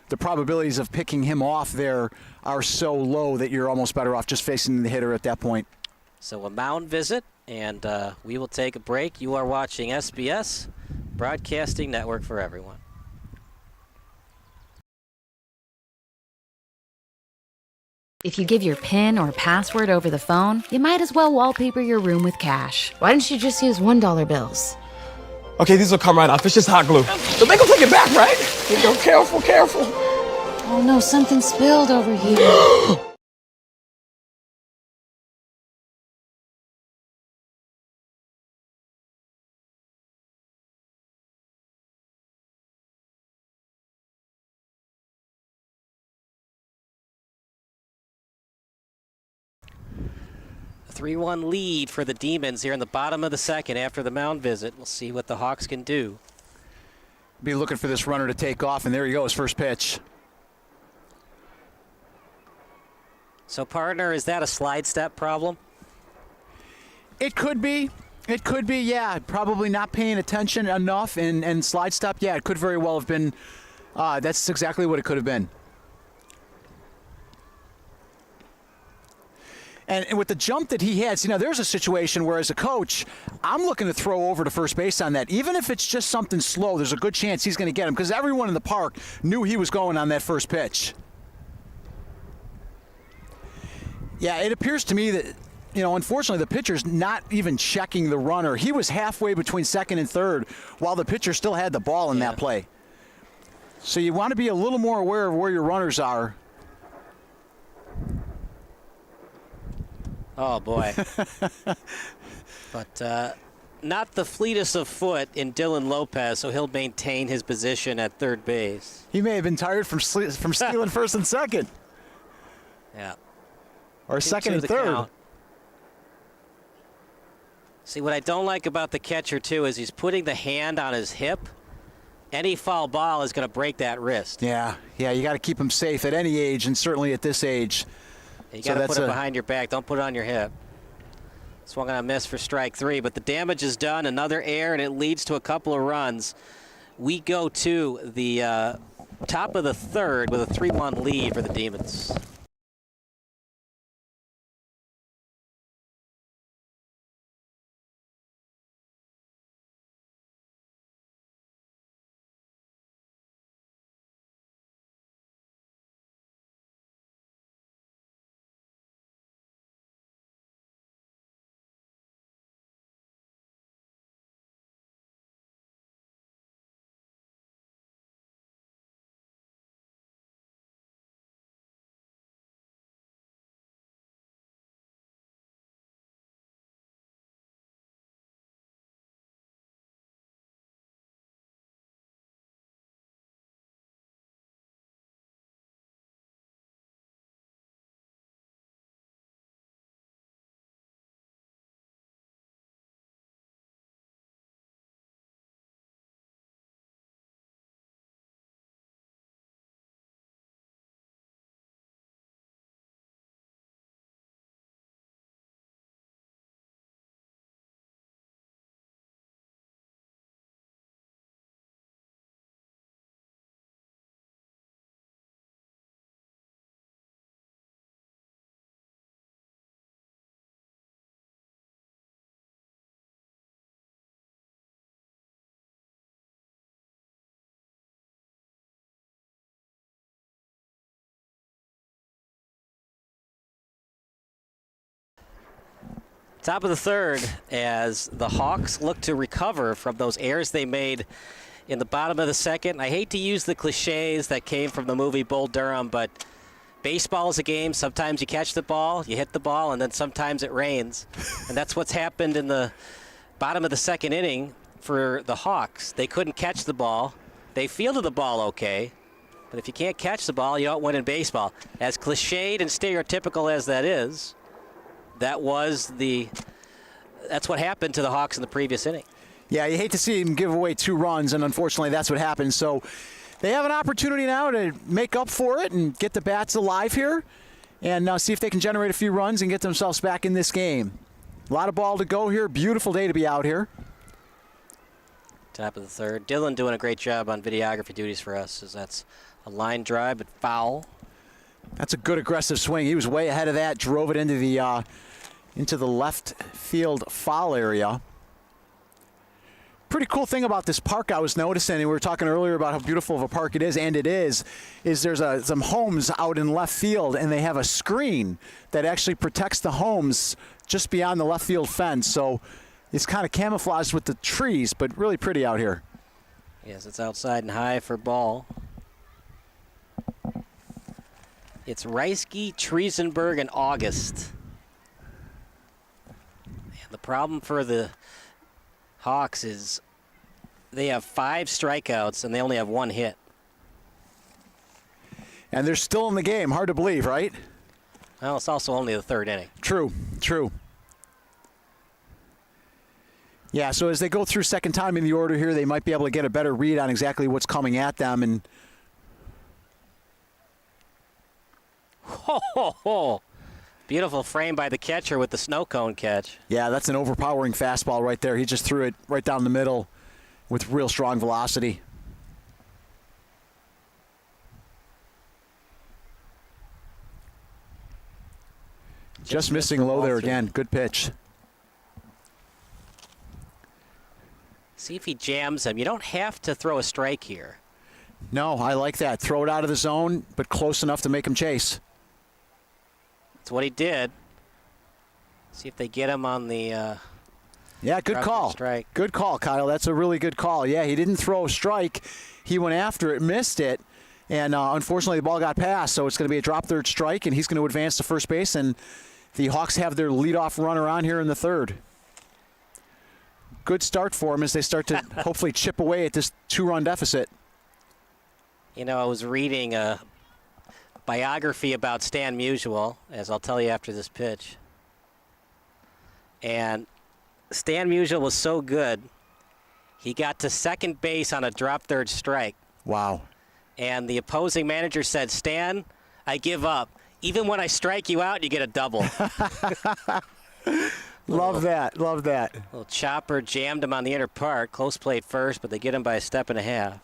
The probabilities of picking him off there are so low that you're almost better off just facing the hitter at that point. So a mound visit, and we will take a break. You are watching SBS, Broadcasting Network for everyone. If you give your PIN or password over the phone, you might as well wallpaper your room with cash. Why don't you just use $1 bills? Okay, these will come right off. It's just hot glue. So they can take it back, right? You go, careful, careful. Oh no, something spilled over here. A 3-1 lead for the Demons here in the bottom of the second after the mound visit. We'll see what the Hawks can do. Be looking for this runner to take off, and there you go, his first pitch. So, partner, is that a slide step problem? It could be. It could be, yeah. Probably not paying attention enough and slide stop. Yeah, it could very well have been. That's exactly what it could have been. And with the jump that he had, there's a situation where as a coach, I'm looking to throw over to first base on that. Even if it's just something slow, there's a good chance he's going to get him because everyone in the park knew he was going on that first pitch. Yeah, it appears to me that, unfortunately, the pitcher's not even checking the runner. He was halfway between second and third while the pitcher still had the ball in that play. So you want to be a little more aware of where your runners are. Oh, boy. But not the fleetest of foot in Dylan Lopez, so he'll maintain his position at third base. He may have been tired from stealing first and second. Yeah. Or second and third. Count. See, what I don't like about the catcher, too, is he's putting the hand on his hip. Any foul ball is going to break that wrist. Yeah, you got to keep him safe at any age, and certainly at this age. You got to put it behind your back. Don't put it on your hip. Swung on a miss for strike 3, but the damage is done. Another error, and it leads to a couple of runs. We go to the top of the third with a 3-1 lead for the Demons. Top of the third as the Hawks look to recover from those errors they made in the bottom of the second. I hate to use the cliches that came from the movie Bull Durham, but baseball is a game. Sometimes you catch the ball, you hit the ball, and then sometimes it rains. And that's what's happened in the bottom of the second inning for the Hawks. They couldn't catch the ball. They fielded the ball okay, but if you can't catch the ball, you don't win in baseball. As cliched and stereotypical as that is, that's what happened to the Hawks in the previous inning. Yeah, you hate to see him give away 2 runs, and unfortunately that's what happened. So they have an opportunity now to make up for it and get the bats alive here and see if they can generate a few runs and get themselves back in this game. A lot of ball to go here. Beautiful day to be out here. Top of the third. Dylan doing a great job on videography duties for us, as that's a line drive, but foul. That's a good aggressive swing. He was way ahead of that, drove it into the left field foul area. Pretty cool thing about this park I was noticing, and we were talking earlier about how beautiful of a park it is, and it is there's some homes out in left field, and they have a screen that actually protects the homes just beyond the left field fence. So it's kind of camouflaged with the trees, but really pretty out here. Yes, it's outside and high for ball. It's Reisky, Triesenberg, and August. And the problem for the Hawks is they have 5 strikeouts and they only have 1 hit. And they're still in the game. Hard to believe, right? Well, it's also only the third inning. True. Yeah, so as they go through second time in the order here, they might be able to get a better read on exactly what's coming at them. And Beautiful frame by the catcher with the snow cone catch. yeah, that's an overpowering fastball right there. He just threw it right down the middle with real strong velocity. Just missing low there again. Good pitch. See if he jams him. You don't have to throw a strike here. No, I like that. Throw it out of the zone, but close enough to make him chase. That's what he did. See if they get him on the Yeah, good call. strike. Good call, Kyle. That's a really good call. Yeah, he didn't throw a strike. He went after it, missed it, and unfortunately the ball got passed, so it's going to be a drop third strike, and he's going to advance to first base, and the Hawks have their leadoff runner on here in the third. Good start for them as they start to hopefully chip away at this 2-run deficit. You know, I was reading a biography about Stan Musial, as I'll tell you after this pitch. And Stan Musial was so good, he got to second base on a drop third strike. Wow. And the opposing manager said, "Stan, I give up. Even when I strike you out, you get a double." Love that. Love that. Little chopper jammed him on the inner part. Close plate first, but they get him by a step and a half.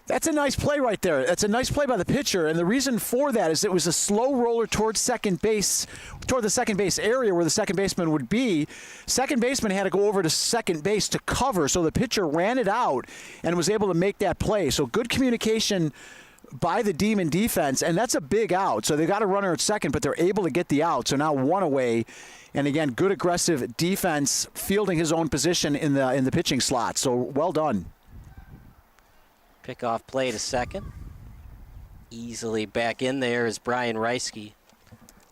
That's a nice play right there. That's a nice play by the pitcher, and the reason for that is it was a slow roller towards second base, toward the second base area where the second baseman would be. Second baseman had to go over to second base to cover, so the pitcher ran it out and was able to make that play. So good communication by the Demon defense, and that's a big out. So they got a runner at second, but they're able to get the out. So now one away, and again, good aggressive defense, fielding his own position in the pitching slot. So well done. Pickoff play to second. Easily back in there is Brian Reisky.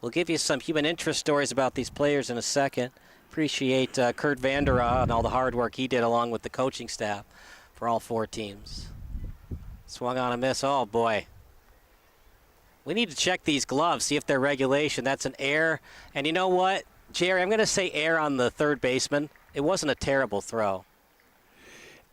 We'll give you some human interest stories about these players in a second. Appreciate Kurt Vandera and all the hard work he did along with the coaching staff for all 4 teams. Swung on a miss. Oh, boy. We need to check these gloves, see if they're regulation. That's an error. And you know what, Jerry, I'm going to say error on the third baseman. It wasn't a terrible throw.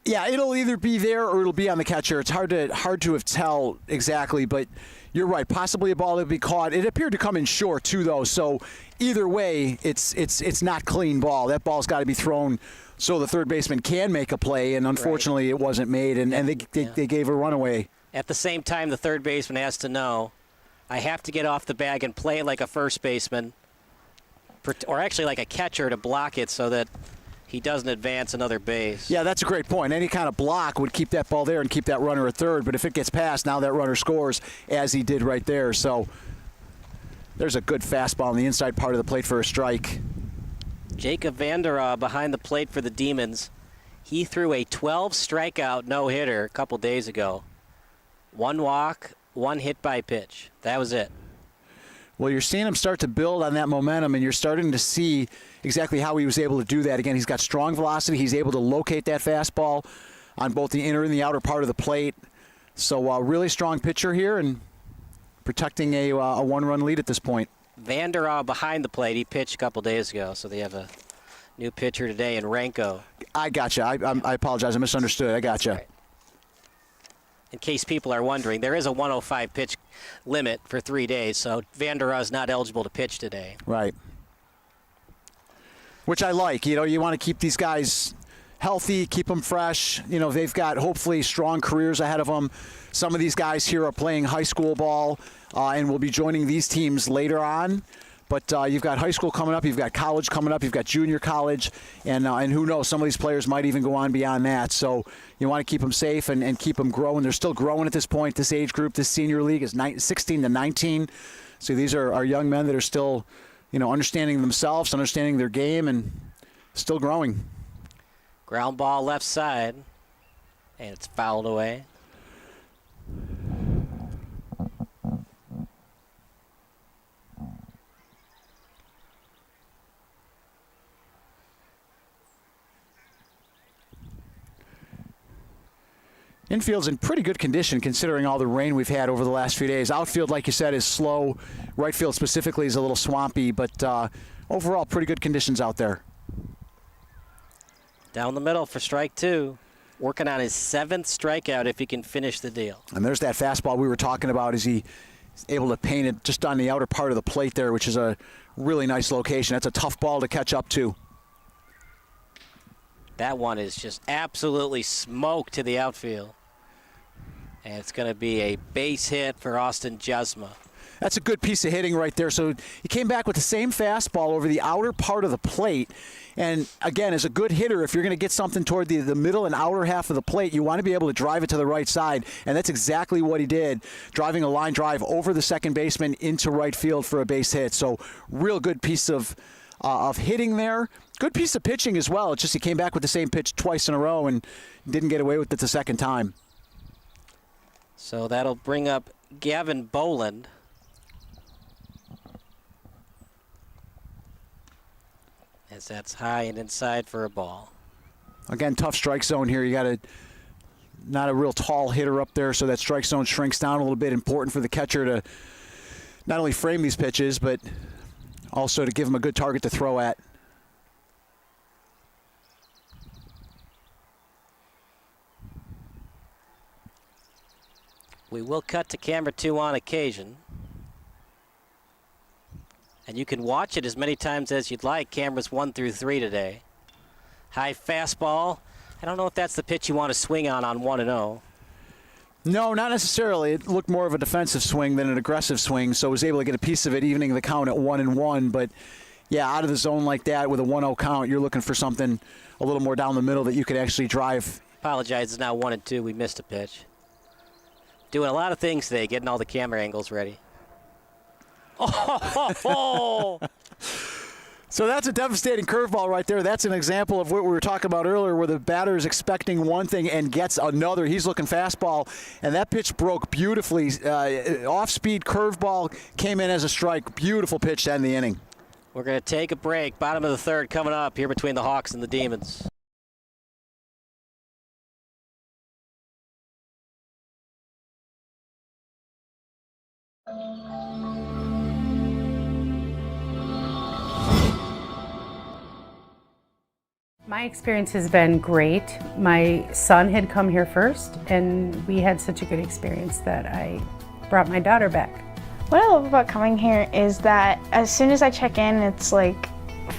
Yeah, it'll either be there or it'll be on the catcher. It's hard to have tell exactly, but you're right. Possibly a ball that would be caught. It appeared to come in short too, though. So either way, it's not clean ball. That ball's got to be thrown so the third baseman can make a play, and unfortunately, it wasn't made, and they gave a runaway. At the same time, the third baseman has to know, I have to get off the bag and play like a first baseman, or actually like a catcher to block it so that he doesn't advance another base. Yeah, that's a great point. Any kind of block would keep that ball there and keep that runner at third. But if it gets past, now that runner scores, as he did right there. So there's a good fastball on the inside part of the plate for a strike. Jacob Vandera behind the plate for the Demons. He threw a 12-strikeout no-hitter a couple days ago. 1 walk, 1 hit by pitch. That was it. Well, you're seeing him start to build on that momentum, and you're starting to see exactly how he was able to do that. Again, he's got strong velocity. He's able to locate that fastball on both the inner and the outer part of the plate. So really strong pitcher here and protecting a 1-run lead at this point. Vandera behind the plate. He pitched a couple days ago, so they have a new pitcher today in Ranko. I gotcha. I apologize. I misunderstood. I gotcha. Right. In case people are wondering, there is a 105 pitch limit for 3 days, so Vandera is not eligible to pitch today. Right. Which I like. You know, you want to keep these guys healthy, keep them fresh. You know, they've got hopefully strong careers ahead of them. Some of these guys here are playing high school ball and will be joining these teams later on. But you've got high school coming up, you've got college coming up, you've got junior college, and who knows, some of these players might even go on beyond that. So you want to keep them safe and keep them growing. They're still growing at this point. This age group, this senior league is 16 to 19. So these are young men that are still, you know, understanding themselves, understanding their game, and still growing. Ground ball left side, and it's fouled away. Infield's in pretty good condition considering all the rain we've had over the last few days. Outfield, like you said, is slow. Right field specifically is a little swampy, but overall pretty good conditions out there. Down the middle for strike 2. Working on his 7th strikeout if he can finish the deal. And there's that fastball we were talking about as he is able to paint it just on the outer part of the plate there, which is a really nice location. That's a tough ball to catch up to. That one is just absolutely smoked to the outfield. And it's going to be a base hit for Austin Jesma. That's a good piece of hitting right there. So he came back with the same fastball over the outer part of the plate. And, again, as a good hitter, if you're going to get something toward the middle and outer half of the plate, you want to be able to drive it to the right side. And that's exactly what he did, driving a line drive over the second baseman into right field for a base hit. So real good piece of hitting there. Good piece of pitching as well. It's just he came back with the same pitch twice in a row and didn't get away with it the second time. So that'll bring up Gavin Boland. As that's high and inside for a ball. Again, tough strike zone here. You got not a real tall hitter up there, so that strike zone shrinks down a little bit. Important for the catcher to not only frame these pitches, but also to give him a good target to throw at. We will cut to camera 2 on occasion. And you can watch it as many times as you'd like. Cameras 1 through 3 today. High fastball. I don't know if that's the pitch you want to swing on 1-0. No, not necessarily. It looked more of a defensive swing than an aggressive swing, so was able to get a piece of it, evening the count at 1-1. But, yeah, out of the zone like that with a 1-0 count, you're looking for something a little more down the middle that you could actually drive. Apologize, it's now 1-2. We missed a pitch. Doing a lot of things today, getting all the camera angles ready. Oh! So that's a devastating curveball right there. That's an example of what we were talking about earlier, where the batter is expecting one thing and gets another. He's looking fastball, and that pitch broke beautifully. Off-speed curveball came in as a strike. Beautiful pitch to end the inning. We're going to take a break. Bottom of the third coming up here between the Hawks and the Demons. My experience has been great. My son had come here first, and we had such a good experience that I brought my daughter back. What I love about coming here is that as soon as I check in, it's like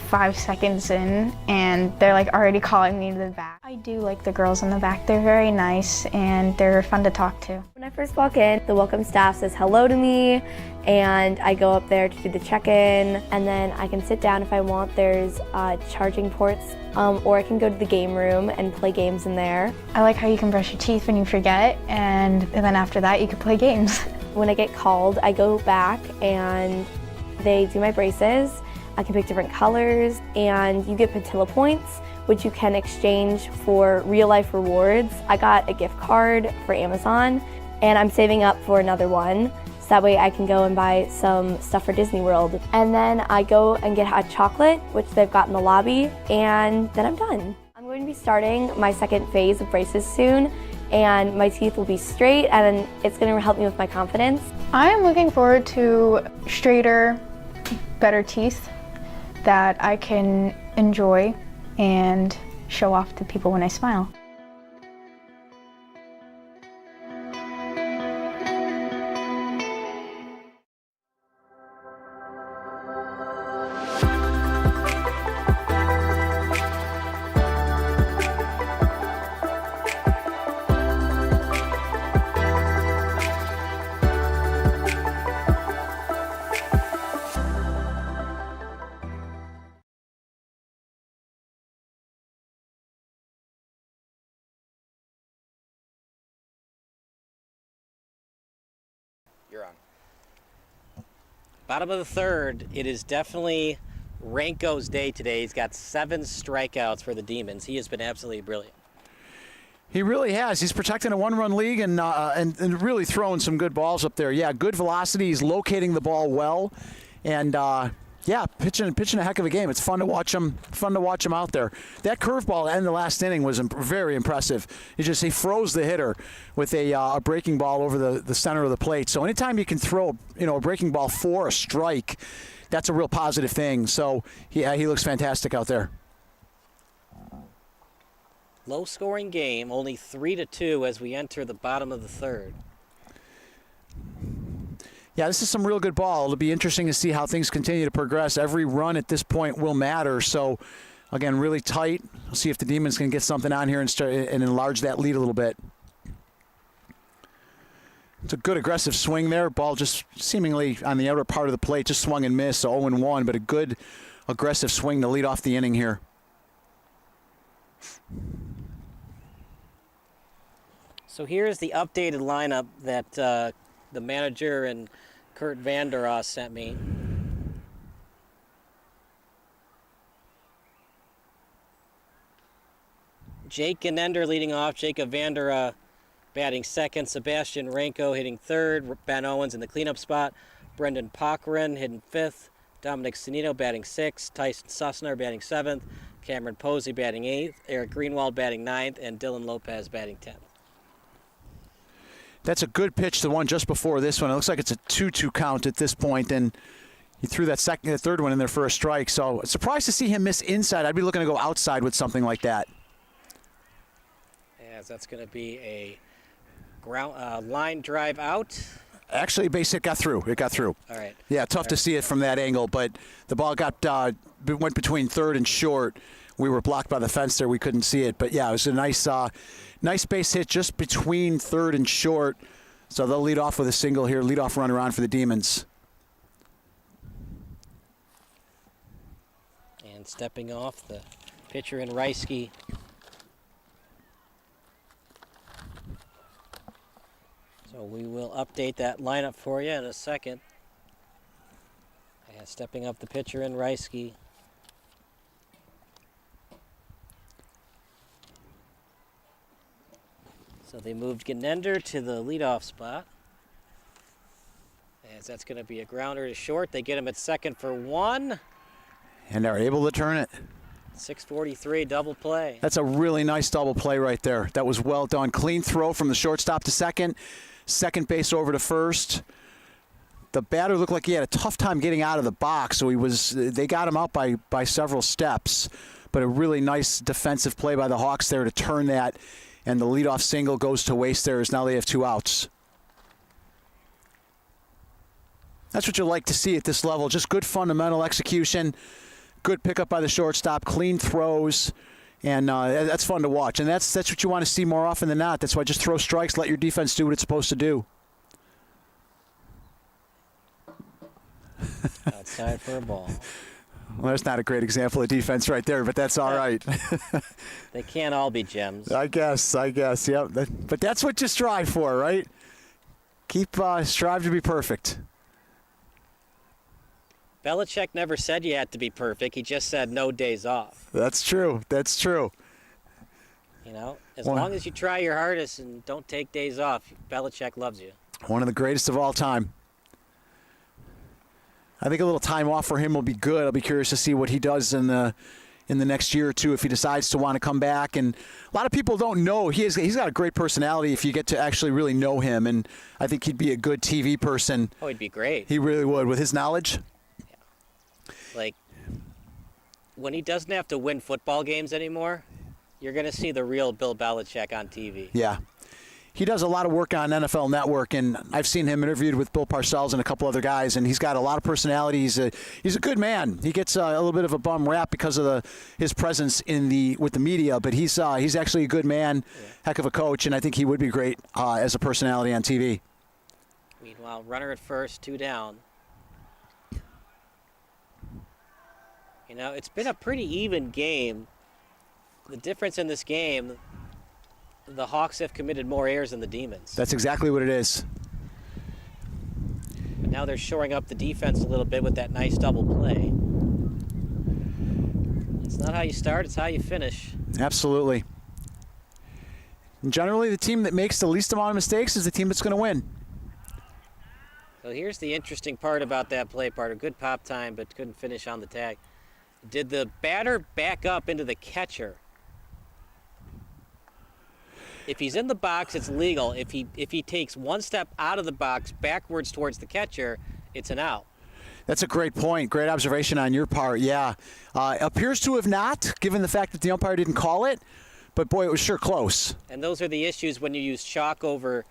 5 seconds in, and they're like already calling me to the back. I do like the girls in the back. They're very nice, and they're fun to talk to. When I first walk in, the welcome staff says hello to me, and I go up there to do the check-in, and then I can sit down if I want. There's charging ports, or I can go to the game room and play games in there. I like how you can brush your teeth when you forget, and then after that you can play games. When I get called, I go back and they do my braces. I can pick different colors, and you get Patilla points, which you can exchange for real-life rewards. I got a gift card for Amazon, and I'm saving up for another one, so that way I can go and buy some stuff for Disney World. And then I go and get hot chocolate, which they've got in the lobby, and then I'm done. I'm going to be starting my second phase of braces soon, and my teeth will be straight, and it's going to help me with my confidence. I am looking forward to straighter, better teeth that I can enjoy and show off to people when I smile. You're on. Bottom of the third, it is definitely Renko's day today. He's got 7 strikeouts for the Demons. He has been absolutely brilliant. He really has. He's protecting a one-run league and really throwing some good balls up there. Yeah, good velocity. He's locating the ball well, and yeah, pitching a heck of a game. It's fun to watch him. Fun to watch him out there. That curveball to end the last inning was very impressive. He froze the hitter with a breaking ball over the center of the plate. So anytime you can throw a breaking ball for a strike, that's a real positive thing. So he looks fantastic out there. Low-scoring game, only 3-2 as we enter the bottom of the third. Yeah, this is some real good ball. It'll be interesting to see how things continue to progress. Every run at this point will matter. So, again, really tight. We'll see if the Demons can get something on here and enlarge that lead a little bit. It's a good aggressive swing there. Ball just seemingly on the outer part of the plate, just swung and missed, so 0-1, but a good aggressive swing to lead off the inning here. So here's the updated lineup that the manager and Kurt Vander sent me. Jake Ganender leading off. Jacob Vander batting second. Sebastian Renko hitting third. Ben Owens in the cleanup spot. Brendan Pochran hitting fifth. Dominic Sanito batting sixth. Tyson Sussner batting seventh. Cameron Posey batting eighth. Eric Greenwald batting ninth. And Dylan Lopez batting 10th. That's a good pitch, the one just before this one. It looks like it's a 2-2 count at this point, and he threw that third one in there for a strike. So surprised to see him miss inside. I'd be looking to go outside with something like that. As that's going to be a ground line drive out. Actually, base hit got through. It got through. All right. Yeah, tough to see it from that angle, but the ball went between third and short. We were blocked by the fence there. We couldn't see it. But, yeah, it was a nice base hit just between third and short. So they'll lead off with a single here, leadoff runner on for the Demons. And stepping off, the pitcher in Reisky. So we will update that lineup for you in a second. And stepping up the pitcher in Reisky. So they moved Gnender to the leadoff spot. As that's going to be a grounder to short. They get him at second for one. And they're able to turn it. 6:43 double play. That's a really nice double play right there. That was well done. Clean throw from the shortstop to second. Second base over to first. The batter looked like he had a tough time getting out of the box, so they got him out by several steps. But a really nice defensive play by the Hawks there to turn that. And the leadoff single goes to waste there as now they have 2 outs. That's what you like to see at this level. Just good fundamental execution. Good pickup by the shortstop. Clean throws. And that's fun to watch. And that's what you want to see more often than not. That's why just throw strikes. Let your defense do what it's supposed to do. Outside for a ball. Well, that's not a great example of defense right there, but that's all right. They can't all be gems. I guess, yeah. But that's what you strive for, right? Strive to be perfect. Belichick never said you had to be perfect. He just said no days off. That's true. You know, as long as you try your hardest and don't take days off, Belichick loves you. One of the greatest of all time. I think a little time off for him will be good. I'll be curious to see what he does in the next year or two if he decides to want to come back. And a lot of people don't know. He's got a great personality if you get to actually really know him. And I think he'd be a good TV person. Oh, he'd be great. He really would with his knowledge. Yeah. Like, when he doesn't have to win football games anymore, you're going to see the real Bill Belichick on TV. Yeah. He does a lot of work on NFL Network, and I've seen him interviewed with Bill Parcells and a couple other guys, and he's got a lot of personality. He's a good man. He gets a little bit of a bum rap because of his presence with the media, but he's actually a good man, heck of a coach, and I think he would be great as a personality on TV. Meanwhile, runner at first, 2 down. You know, it's been a pretty even game. The difference in this game, the Hawks have committed more errors than the Demons. That's exactly what it is. But now they're shoring up the defense a little bit with that nice double play. It's not how you start, it's how you finish. Absolutely. And generally, the team that makes the least amount of mistakes is the team that's going to win. So here's the interesting part about that play, Part. A good pop time, but couldn't finish on the tag. Did the batter back up into the catcher? If he's in the box, it's legal. If he takes one step out of the box backwards towards the catcher, it's an out. That's a great point. Great observation on your part, yeah. Appears to have not, given the fact that the umpire didn't call it, but boy, it was sure close. And those are the issues when you use chalk over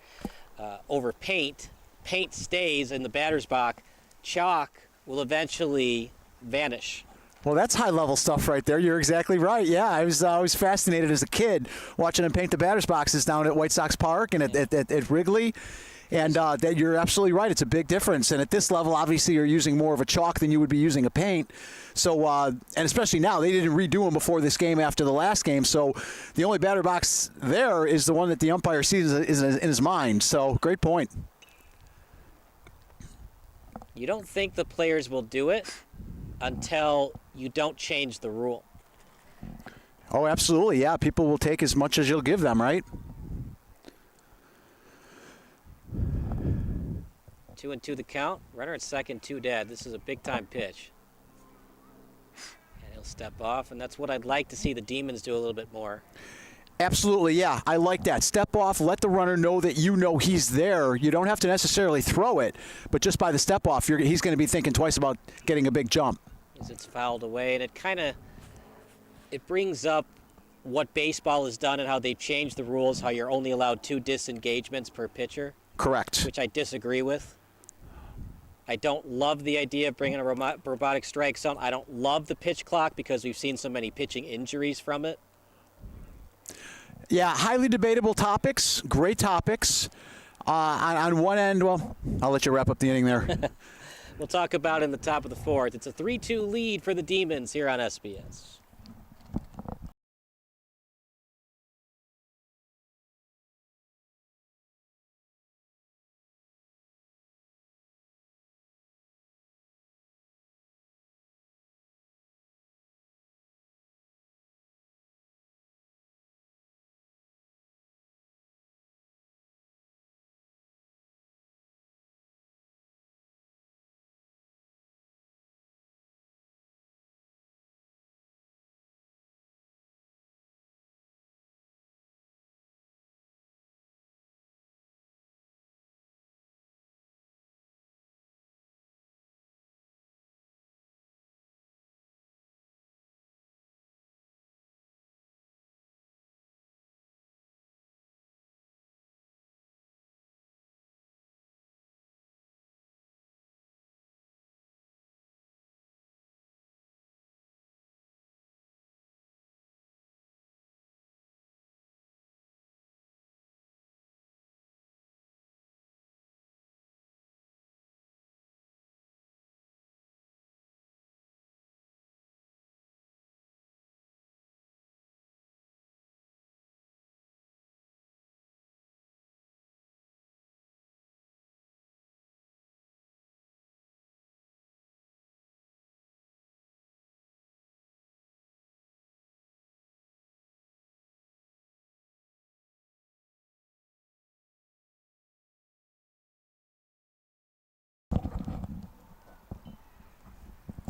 paint. Paint stays in the batter's box. Chalk will eventually vanish. Well, that's high-level stuff right there. You're exactly right. Yeah, I was always fascinated as a kid watching him paint the batter's boxes down at White Sox Park and at Wrigley. And that you're absolutely right. It's a big difference. And at this level, obviously, you're using more of a chalk than you would be using a paint. So, and especially now, they didn't redo them before this game after the last game. So the only batter box there is the one that the umpire sees is in his mind. So great point. You don't think the players will do it until you don't change the rule. Oh, absolutely. Yeah, people will take as much as you'll give them, right? 2-2 the count. Runner at second, 2 dead. This is a big-time pitch. And he'll step off, and that's what I'd like to see the Demons do a little bit more. Absolutely, yeah. I like that. Step off, let the runner know that you know he's there. You don't have to necessarily throw it, but just by the step off, he's going to be thinking twice about getting a big jump. As it's fouled away, and it brings up what baseball has done and how they've changed the rules, how you're only allowed 2 disengagements per pitcher. Correct. which I disagree with. I don't love the idea of bringing a robotic strike zone. I don't love the pitch clock because we've seen so many pitching injuries from it. Yeah, highly debatable topics, great topics. On one end, well, I'll let you wrap up the inning there. We'll talk about in the top of the fourth. It's a 3-2 lead for the Demons here on SBS.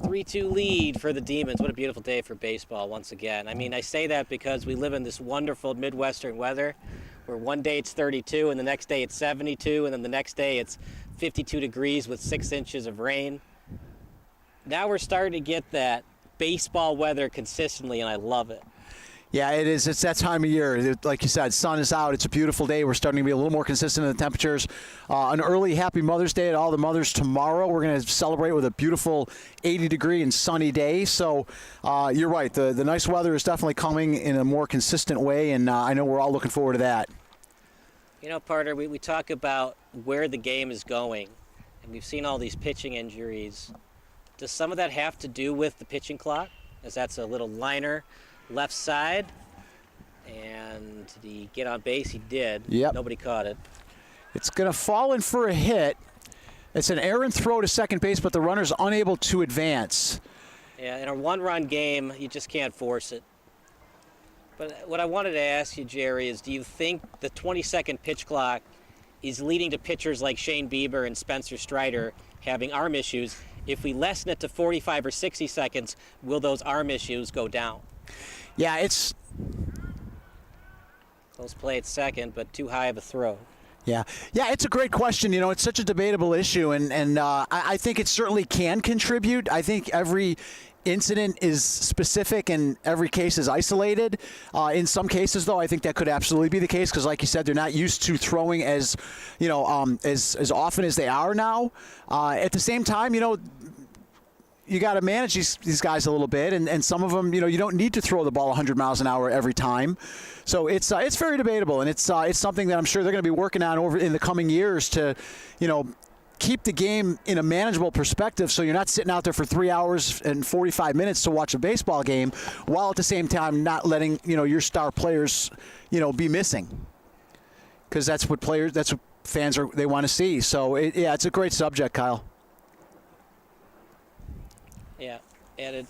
Three-two lead for the Demons. What a beautiful day for baseball once again. I mean, I say that because we live in this wonderful Midwestern weather where one day it's 32 and the next day it's 72 and then the next day it's 52 degrees with 6 inches of rain. Now we're starting to get that baseball weather consistently, and I love it. Yeah, it is. It's that time of year. Like you said, sun is out. It's a beautiful day. We're starting to be a little more consistent in the temperatures. An early happy Mother's Day to all the mothers tomorrow. We're going to celebrate with a beautiful 80-degree and sunny day. So you're right. The nice weather is definitely coming in a more consistent way, and I know we're all looking forward to that. You know, Parter, we talk about where the game is going, and we've seen all these pitching injuries. Does some of that have to do with the pitching clock, as that's a little liner left side, and did he get on base? He did. Yep. Nobody caught it. It's going to fall in for a hit. It's an errant throw to second base, but the runner's unable to advance. Yeah, in a one-run game, you just can't force it. But what I wanted to ask you, Jerry, is do you think the 20-second pitch clock is leading to pitchers like Shane Bieber and Spencer Strider having arm issues? If we lessen it to 45 or 60 seconds, will those arm issues go down? Yeah, it's... Close play at second, but too high of a throw. Yeah, it's a great question. You know, it's such a debatable issue, and I think it certainly can contribute. I think every incident is specific and every case is isolated. In some cases, though, I think that could absolutely be the case because, like you said, they're not used to throwing as, as often as they are now. At the same time, you got to manage these guys a little bit, and some of them, you don't need to throw the ball 100 miles an hour every time. So it's very debatable, and it's something that I'm sure they're going to be working on over in the coming years to, keep the game in a manageable perspective so you're not sitting out there for 3 hours and 45 minutes to watch a baseball game while at the same time not letting, your star players, be missing. Because that's what fans they want to see. So, it's a great subject, Kyle. Yeah, and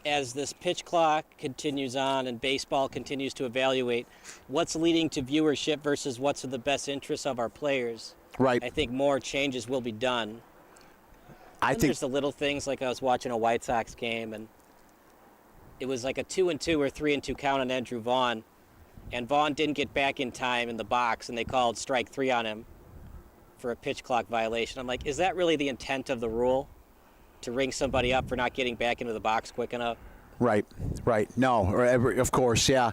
as this pitch clock continues on and baseball continues to evaluate what's leading to viewership versus what's in the best interest of our players, right? I think more changes will be done. I think there's the little things, like I was watching a White Sox game, and it was like a 2-2 or 3-2 count on Andrew Vaughn, and Vaughn didn't get back in time in the box, and they called strike 3 on him for a pitch clock violation. I'm like, is that really the intent of the rule? To ring somebody up for not getting back into the box quick enough? Right. No, of course, yeah.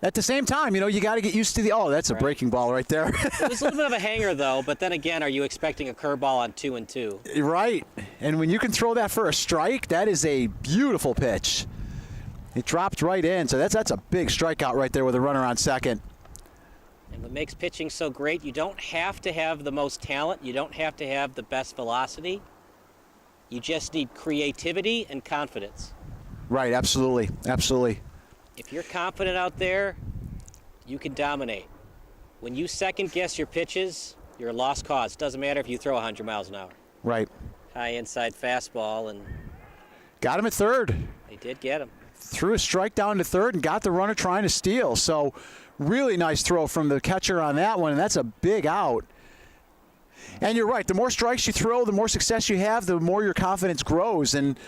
At the same time, you got to get used to that's a breaking ball right there. It was a little bit of a hanger, though, but then again, are you expecting a curveball on 2-2? Right. And when you can throw that for a strike, that is a beautiful pitch. It dropped right in, so that's a big strikeout right there with a runner on second. And what makes pitching so great, you don't have to have the most talent. You don't have to have the best velocity. You just need creativity and confidence. Right, absolutely. Absolutely. If you're confident out there, you can dominate. When you second guess your pitches, you're a lost cause. Doesn't matter if you throw 100 miles an hour. Right. High inside fastball, and got him at third. they did get him. Threw a strike down to third and got the runner trying to steal. So really nice throw from the catcher on that one, and that's a big out. And you're right, the more strikes you throw, the more success you have, the more your confidence grows. And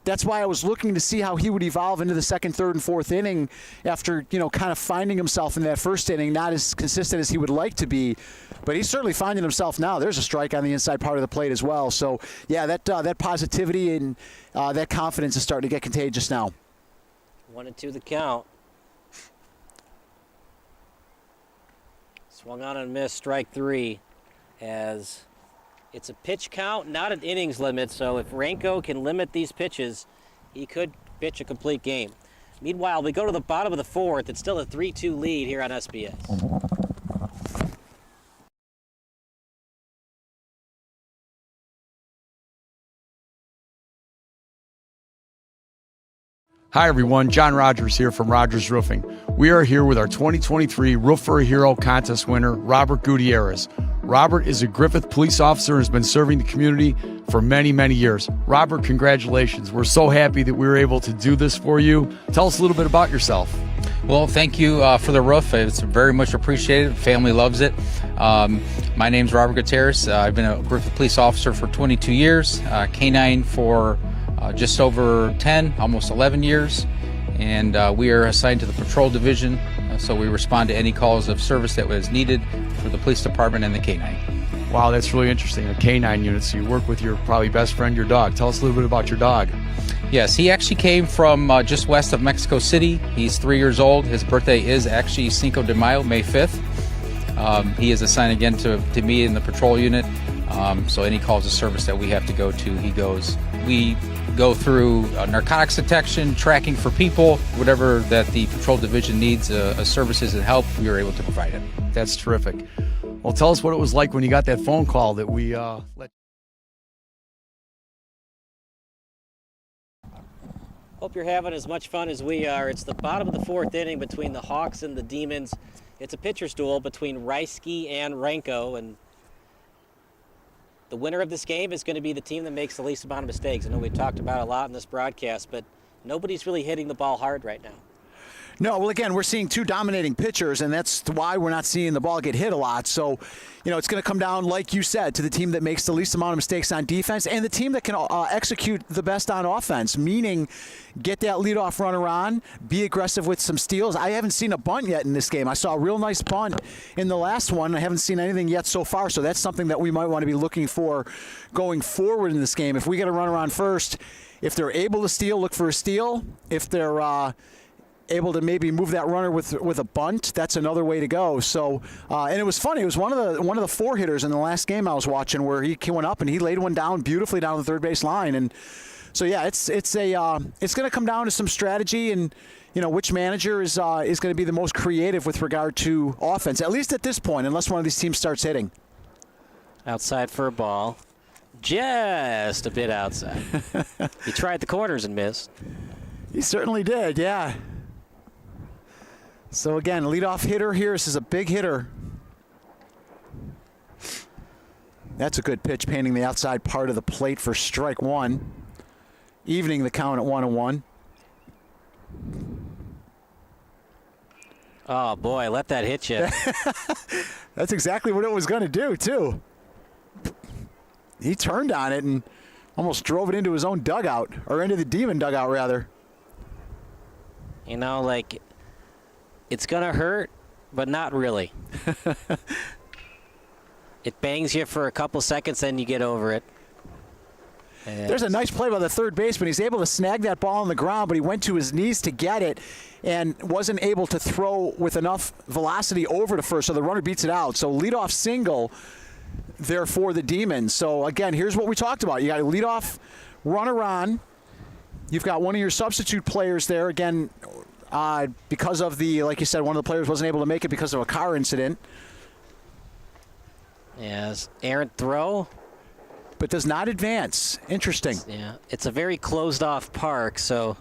that's why I was looking to see how he would evolve into the second, third, and fourth inning after, kind of finding himself in that first inning, not as consistent as he would like to be. But he's certainly finding himself now. There's a strike on the inside part of the plate as well. So, yeah, that positivity and that confidence is starting to get contagious now. 1-2 the count. Swung on and missed, strike three, as it's a pitch count, not an innings limit, so if Ranko can limit these pitches, he could pitch a complete game. Meanwhile, we go to the bottom of the fourth. It's still a 3-2 lead here on SBS. Hi everyone, John Rogers here from Rogers Roofing. We are here with our 2023 Roof for a Hero contest winner, Robert Gutierrez. Robert is a Griffith police officer and has been serving the community for many, many years. Robert, congratulations. We're so happy that we were able to do this for you. Tell us a little bit about yourself. Well, thank you for the roof. It's very much appreciated. Family loves it. My name's Robert Gutierrez. I've been a Griffith police officer for 22 years, K-9 for just over 10, almost 11 years, and we are assigned to the patrol division, so we respond to any calls of service that was needed for the police department and the K-9. Wow, that's really interesting. A K-9 unit, so you work with your probably best friend, your dog. Tell us a little bit about your dog. Yes, he actually came from just west of Mexico City. He's 3 years old. His birthday is actually Cinco de Mayo, May 5th. He is assigned again to me in the patrol unit, so any calls of service that we have to go to, he goes. We go through narcotics detection, tracking for people, whatever that the patrol division needs services and help, we are able to provide it. That's terrific. Well, tell us what it was like when you got that phone call that we let. Hope you're having as much fun as we are. It's the bottom of the fourth inning between the Hawks and the Demons. It's a pitcher's duel between Reisky and Ranko, and the winner of this game is going to be the team that makes the least amount of mistakes. I know we've talked about it a lot in this broadcast, but nobody's really hitting the ball hard right now. No, well, again, we're seeing two dominating pitchers, and that's why we're not seeing the ball get hit a lot. So, it's going to come down, like you said, to the team that makes the least amount of mistakes on defense and the team that can execute the best on offense, meaning get that leadoff runner on, be aggressive with some steals. I haven't seen a bunt yet in this game. I saw a real nice bunt in the last one. I haven't seen anything yet so far, so that's something that we might want to be looking for going forward in this game. If we get a runner on first, if they're able to steal, look for a steal. If they're able to maybe move that runner with a bunt, that's another way to go. So, and it was funny. It was one of the four hitters in the last game I was watching where he went up and he laid one down beautifully down the third base line. And so, yeah, it's going to come down to some strategy and which manager is going to be the most creative with regard to offense, at least at this point, unless one of these teams starts hitting. Outside for a ball, just a bit outside. He tried the corners and missed. He certainly did, yeah. So again, leadoff hitter here. This is a big hitter. That's a good pitch, painting the outside part of the plate for strike one, evening the count at 1-1. Oh boy, let that hit you. That's exactly what it was going to do too. He turned on it and almost drove it into his own dugout, or into the Demon dugout rather. It's going to hurt, but not really. It bangs you for a couple seconds, then you get over it. There's a nice play by the third baseman. He's able to snag that ball on the ground, but he went to his knees to get it and wasn't able to throw with enough velocity over to first, so the runner beats it out. So leadoff single there for the Demons. So, again, here's what we talked about. You got a leadoff runner on. You've got one of your substitute players there. Again, because of like you said, one of the players wasn't able to make it because of a car incident. Yes, errant throw. But does not advance. Interesting. Yeah, it's a very closed-off park, so...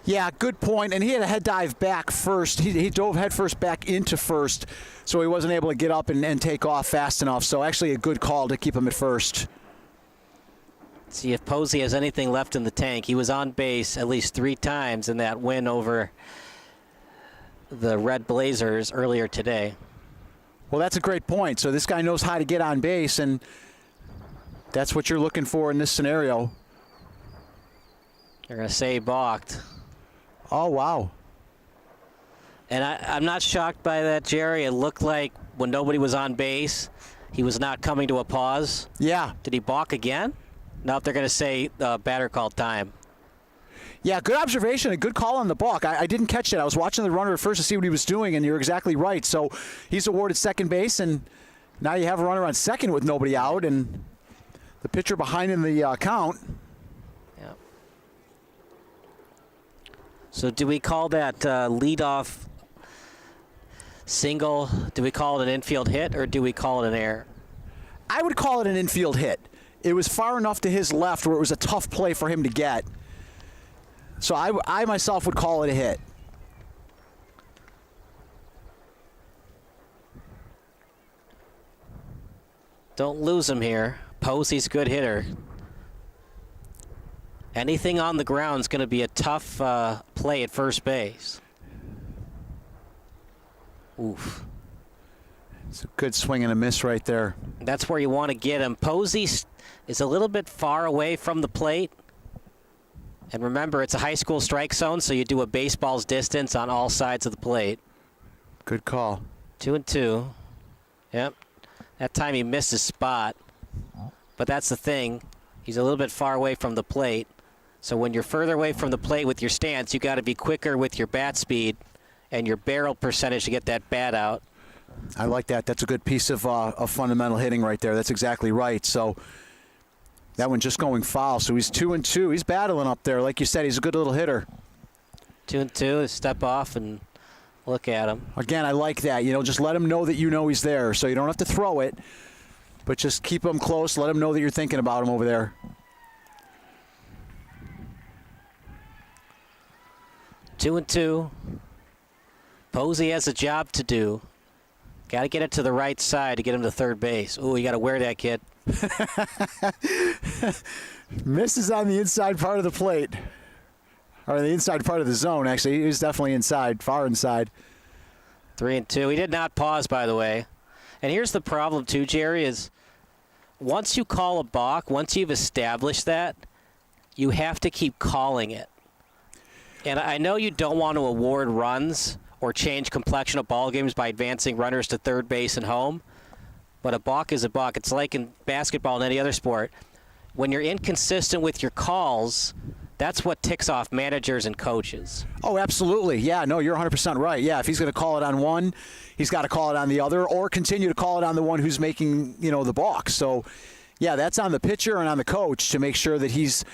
Yeah, good point. And he had a head dive back first. He dove head first back into first, so he wasn't able to get up and take off fast enough. So actually a good call to keep him at first. See if Posey has anything left in the tank. He was on base at least 3 times in that win over the Red Blazers earlier today. Well, that's a great point. So this guy knows how to get on base, and that's what you're looking for in this scenario. They're going to say balked. Oh, wow. And I'm not shocked by that, Jerry. It looked like when nobody was on base, he was not coming to a pause. Yeah. Did he balk again? No, they're going to say batter called time. Yeah, good observation, a good call on the balk. I didn't catch it. I was watching the runner at first to see what he was doing, and you're exactly right. So he's awarded second base, and now you have a runner on second with nobody out, and the pitcher behind in the count. Yeah. So do we call that leadoff single, do we call it an infield hit, or do we call it an error? I would call it an infield hit. It was far enough to his left where it was a tough play for him to get. So I myself would call it a hit. Don't lose him here. Posey's a good hitter. Anything on the ground is going to be a tough play at first base. Oof. It's a good swing and a miss right there. That's where you want to get him. Posey is a little bit far away from the plate. And remember, it's a high school strike zone, so you do a baseball's distance on all sides of the plate. Good call. 2-2. Yep. That time he missed his spot. But that's the thing. He's a little bit far away from the plate. So when you're further away from the plate with your stance, you got to be quicker with your bat speed and your barrel percentage to get that bat out. I like that. That's a good piece of fundamental hitting right there. That's exactly right. So that one just going foul. So he's 2-2. He's battling up there. Like you said, he's a good little hitter. 2-2. Step off and look at him. Again, I like that. You know, just let him know that you know he's there. So you don't have to throw it, but just keep him close. Let him know that you're thinking about him over there. 2-2. Posey has a job to do. Got to get it to the right side to get him to third base. Ooh, you got to wear that, kid. Misses on the inside part of the plate. Or the inside part of the zone, actually. He was definitely inside, far inside. 3-2. He did not pause, by the way. And here's the problem, too, Jerry, is once you call a balk, once you've established that, you have to keep calling it. And I know you don't want to award runs or change complexion of ball games by advancing runners to third base and home, but a balk is a balk. It's like in basketball and any other sport. When you're inconsistent with your calls, that's what ticks off managers and coaches. Oh, absolutely. Yeah, no, you're 100% right. Yeah, if he's going to call it on one, he's got to call it on the other or continue to call it on the one who's making, the balk. So, yeah, that's on the pitcher and on the coach to make sure that he's,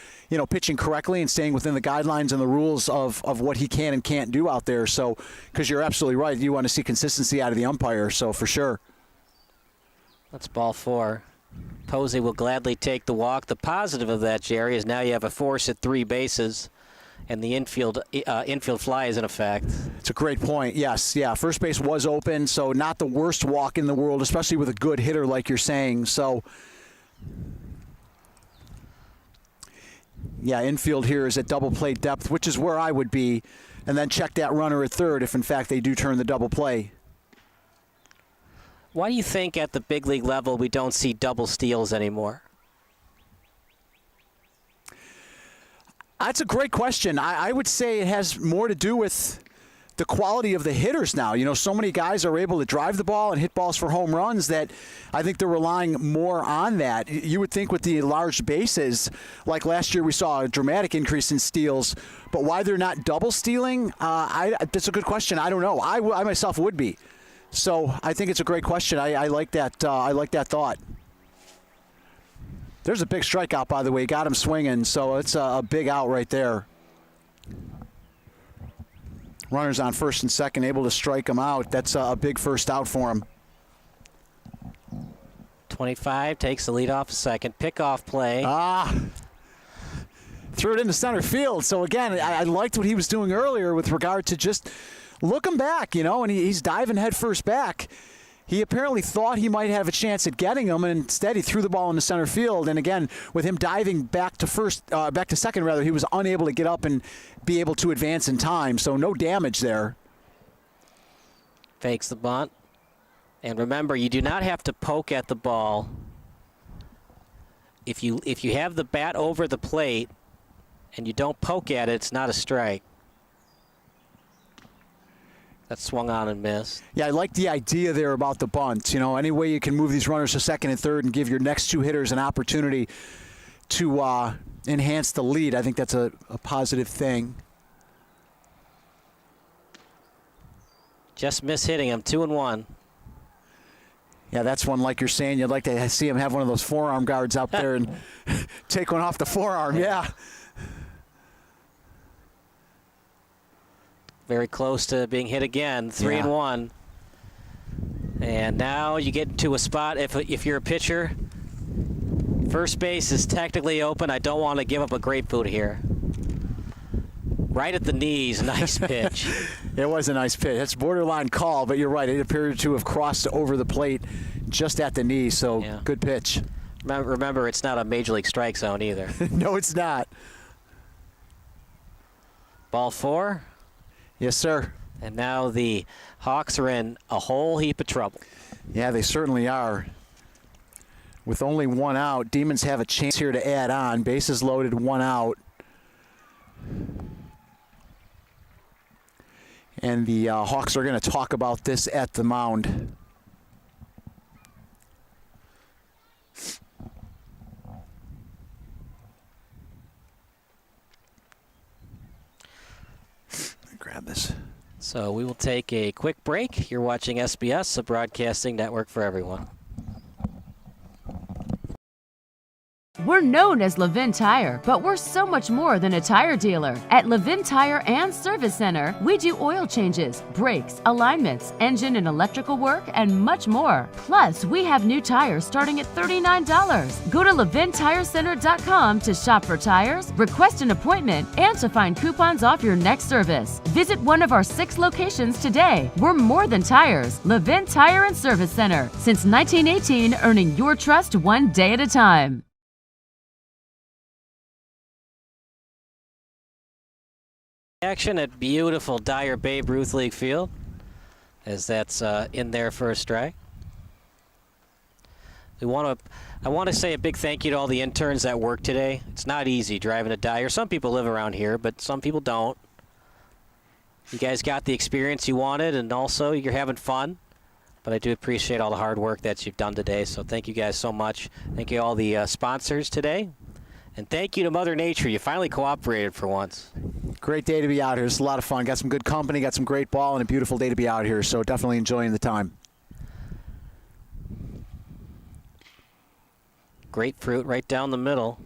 pitching correctly and staying within the guidelines and the rules of what he can and can't do out there. So, because you're absolutely right. You want to see consistency out of the umpire, so for sure. That's ball 4. Posey will gladly take the walk. The positive of that, Jerry, is now you have a force at 3 bases, and the infield fly is in effect. It's a great point. Yes, yeah. First base was open, so not the worst walk in the world, especially with a good hitter like you're saying. So, yeah, infield here is at double play depth, which is where I would be, and then check that runner at third if, in fact, they do turn the double play. Why do you think at the big league level we don't see double steals anymore? That's a great question. I would say it has more to do with the quality of the hitters now. You know, so many guys are able to drive the ball and hit balls for home runs that I think they're relying more on that. You would think with the large bases, like last year we saw a dramatic increase in steals, but why they're not double stealing, that's a good question. I don't know. I myself would be. So I think it's a great question. I like that. I like that thought. There's a big strikeout, by the way. Got him swinging, so it's a big out right there. Runners on first and second, able to strike him out. That's a big first out for him. 25 takes the lead off second. Pickoff play. Threw it into center field. So, again, I liked what he was doing earlier with regard to just looking back, you know, and he's diving head first back. He apparently thought he might have a chance at getting him, and instead he threw the ball into center field. And again, with him diving back to second, he was unable to get up and be able to advance in time. So no damage there. Fakes the bunt. And remember, you do not have to poke at the ball. If you have the bat over the plate and you don't poke at it, it's not a strike. That swung on and missed. Yeah, I like the idea there about the bunt. You know, any way you can move these runners to second and third and give your next two hitters an opportunity to enhance the lead, I think that's a positive thing. Just mishitting him, 2-1. Yeah, that's one, like you're saying, you'd like to see him have one of those forearm guards out there and take one off the forearm, yeah. Very close to being hit again, 3-1. And now you get to a spot, if you're a pitcher, first base is technically open. I don't want to give up a grapefruit here. Right at the knees, nice pitch. It was a nice pitch. That's borderline call, but you're right. It appeared to have crossed over the plate just at the knee, so yeah. Good pitch. Remember, it's not a major league strike zone either. No, it's not. Ball 4. Yes, sir. And now the Hawks are in a whole heap of trouble. Yeah, they certainly are. With only one out, Demons have a chance here to add on. Bases loaded, one out. And the Hawks are going to talk about this at the mound. Grab this. So we will take a quick break. You're watching SBS, a broadcasting network for everyone. We're known as Levin Tire, but we're so much more than a tire dealer. At Levin Tire and Service Center, we do oil changes, brakes, alignments, engine and electrical work, and much more. Plus, we have new tires starting at $39. Go to LevinTireCenter.com to shop for tires, request an appointment, and to find coupons off your next service. Visit one of our 6 locations today. We're more than tires. Levin Tire and Service Center. Since 1918, earning your trust one day at a time. Action at beautiful Dyer Babe Ruth League Field, as that's in there for a strike. I want to say a big thank you to all the interns that work today. It's not easy driving to Dyer. Some people live around here, but some people don't. You guys got the experience you wanted, and also you're having fun. But I do appreciate all the hard work that you've done today, so thank you guys so much. Thank you to all the sponsors today. And thank you to Mother Nature. You finally cooperated for once. Great day to be out here. It's a lot of fun. Got some good company, got some great ball, and a beautiful day to be out here. So definitely enjoying the time. Grapefruit right down the middle.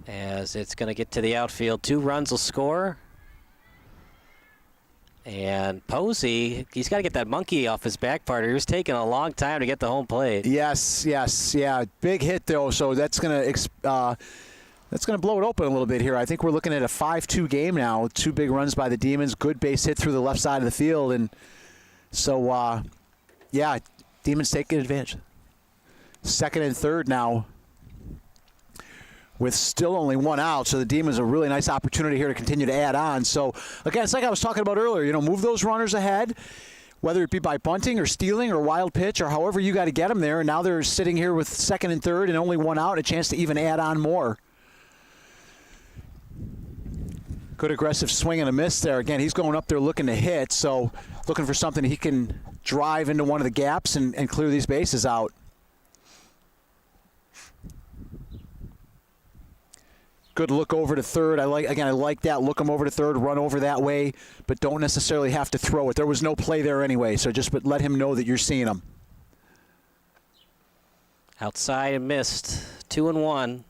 As it's going to get to the outfield. 2 runs will score. And Posey, he's got to get that monkey off his back part. It was taking a long time to get the home plate. Yes, yeah. Big hit, though, so that's going to blow it open a little bit here. I think we're looking at a 5-2 game now. 2 big runs by the Demons. Good base hit through the left side of the field. And so, yeah, Demons taking advantage. Second and third now with still only 1 out. So the Demons a really nice opportunity here to continue to add on. So, again, it's like I was talking about earlier. You know, move those runners ahead, whether it be by bunting or stealing or wild pitch or however you got to get them there. And now they're sitting here with second and third and only 1 out, a chance to even add on more. Good aggressive swing and a miss there. Again, he's going up there looking to hit, so looking for something he can drive into one of the gaps and clear these bases out. Good look over to third. I like that. Look him over to third, run over that way, but don't necessarily have to throw it. There was no play there anyway, so just let him know that you're seeing him. Outside and missed. 2-1.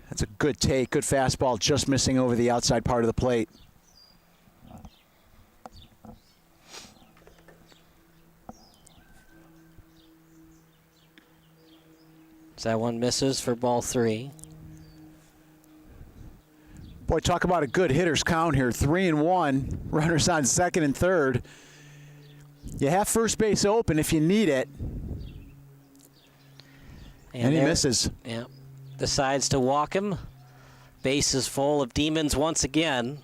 That's a good take, good fastball, just missing over the outside part of the plate. So that one misses for ball 3. Boy, talk about a good hitter's count here. 3-1, runners on second and third. You have first base open if you need it. And he misses. Yeah. Decides to walk him. Base is full of Demons once again.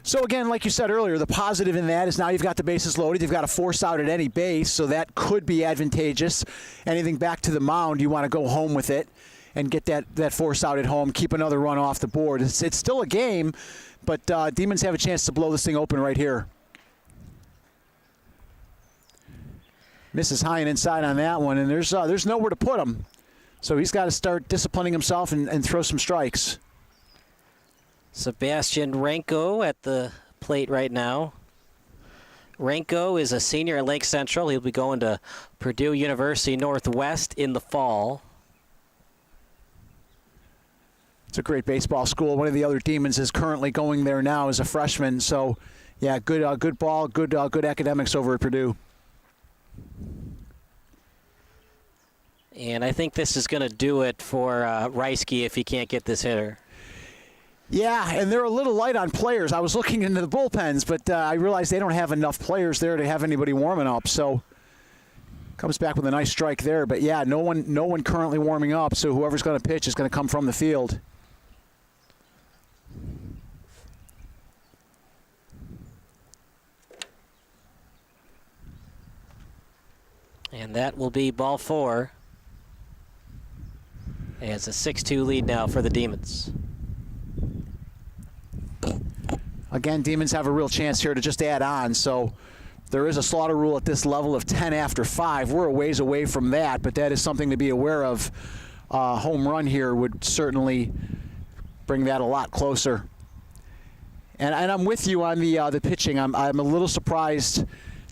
So again, like you said earlier, the positive in that is now you've got the bases loaded. You've got a force out at any base, so that could be advantageous. Anything back to the mound, you want to go home with it and get that force out at home, keep another run off the board. It's still a game, but Demons have a chance to blow this thing open right here. Misses high and inside on that one, and there's nowhere to put him. So he's got to start disciplining himself and throw some strikes. Sebastian Renko at the plate right now. Renko is a senior at Lake Central. He'll be going to Purdue University Northwest in the fall. It's a great baseball school. One of the other Demons is currently going there now as a freshman. So, yeah, good ball, good academics over at Purdue. And I think this is going to do it for Reisky if he can't get this hitter. Yeah, and they're a little light on players. I was looking into the bullpens, but I realized they don't have enough players there to have anybody warming up. So comes back with a nice strike there. But yeah, no one currently warming up. So whoever's going to pitch is going to come from the field. And that will be ball 4. And it's a 6-2 lead now for the Demons. Again, Demons have a real chance here to just add on. So there is a slaughter rule at this level of 10 after 5. We're a ways away from that, but that is something to be aware of. Home run here would certainly bring that a lot closer. And I'm with you on the pitching. I'm a little surprised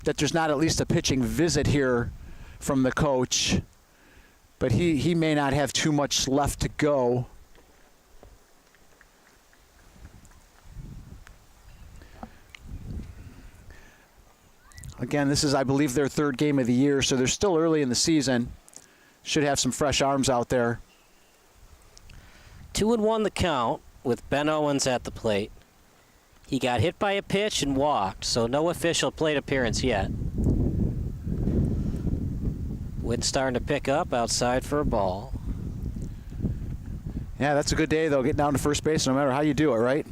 that there's not at least a pitching visit here from the coach. But he may not have too much left to go. Again, this is, I believe, their third game of the year, so they're still early in the season. Should have some fresh arms out there. 2-1 the count with Ben Owens at the plate. He got hit by a pitch and walked, so no official plate appearance yet. Wind starting to pick up outside for a ball. Yeah, that's a good day, though, getting down to first base no matter how you do it, right?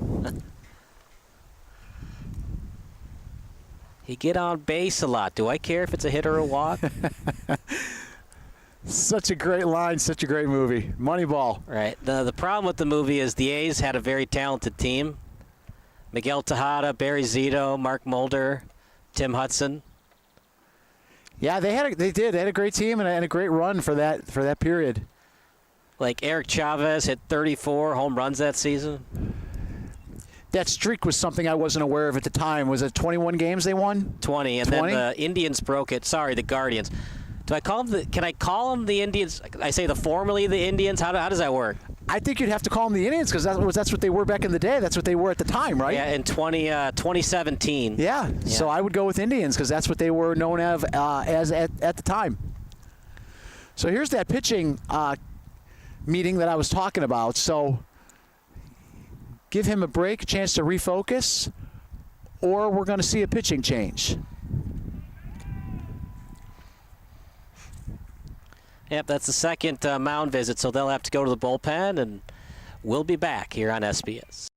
He get on base a lot. Do I care if it's a hit or a walk? Such a great line, such a great movie. Moneyball. Right. The problem with the movie is the A's had a very talented team. Miguel Tejada, Barry Zito, Mark Mulder, Tim Hudson. Yeah, they had a great team and a great run for that period. Like Eric Chavez hit 34 home runs that season. That streak was something I wasn't aware of at the time. Was it 21 games they won? 20, and 20? Then the Indians broke it. Sorry, the Guardians. Can I call them the Indians? I say formerly the Indians. How does that work? I think you'd have to call them the Indians because that's what they were back in the day. That's what they were at the time, right? Yeah, in 2017. Yeah, so I would go with Indians because that's what they were known as at the time. So here's that pitching meeting that I was talking about. So give him a break, a chance to refocus, or we're going to see a pitching change. Yep, that's the second mound visit, so they'll have to go to the bullpen, and we'll be back here on SBS.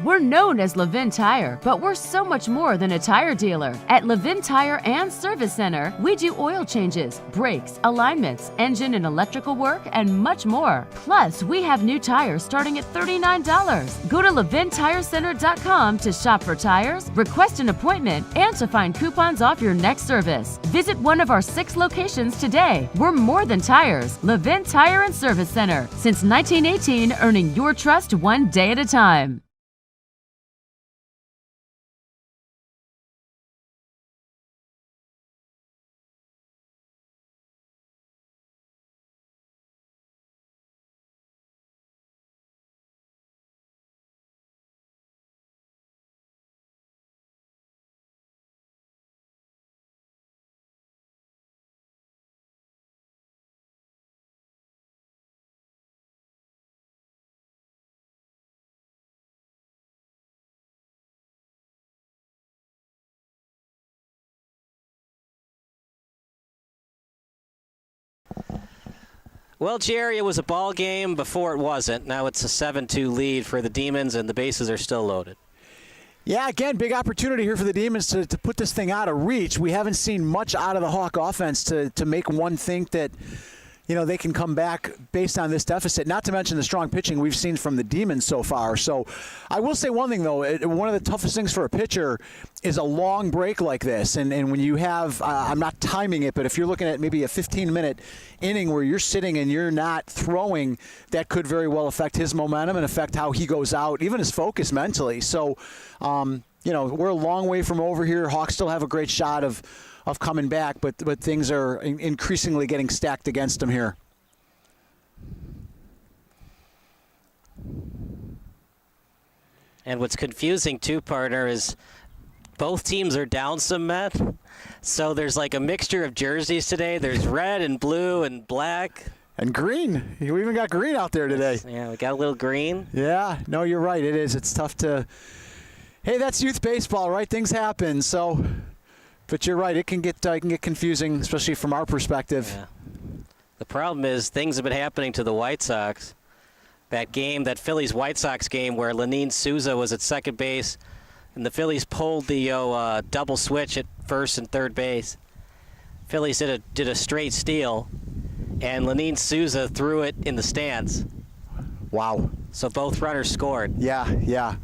We're known as Levin Tire, but we're so much more than a tire dealer. At Levin Tire and Service Center, we do oil changes, brakes, alignments, engine and electrical work, and much more. Plus, we have new tires starting at $39. Go to levintirecenter.com to shop for tires, request an appointment, and to find coupons off your next service. Visit one of our 6 locations today. We're more than tires. Levin Tire and Service Center. Since 1918, earning your trust one day at a time. Well, Jerry, it was a ball game before it wasn't. Now it's a 7-2 lead for the Demons, and the bases are still loaded. Yeah, again, big opportunity here for the Demons to put this thing out of reach. We haven't seen much out of the Hawk offense to make one think that, you know, they can come back based on this deficit, not to mention the strong pitching we've seen from the Demons so far. So I will say one thing, though. One of the toughest things for a pitcher is a long break like this. And when you have, I'm not timing it, but if you're looking at maybe a 15-minute inning where you're sitting and you're not throwing, that could very well affect his momentum and affect how he goes out, even his focus mentally. So, you know, we're a long way from over here. Hawks still have a great shot of coming back, but things are increasingly getting stacked against them here. And what's confusing, too, partner, is both teams are down some men. So there's like a mixture of jerseys today. There's red and blue and black. And green. We even got green out there today. Yeah, we got a little green. Yeah, no, you're right. It is. It's tough to... Hey, that's youth baseball, right? Things happen, so... But you're right. It can get confusing, especially from our perspective. Yeah. The problem is things have been happening to the White Sox. That Phillies-White Sox game where Lenine Souza was at second base, and the Phillies pulled the double switch at first and third base. Phillies did a straight steal, and Lenine Souza threw it in the stands. Wow. So both runners scored. Yeah.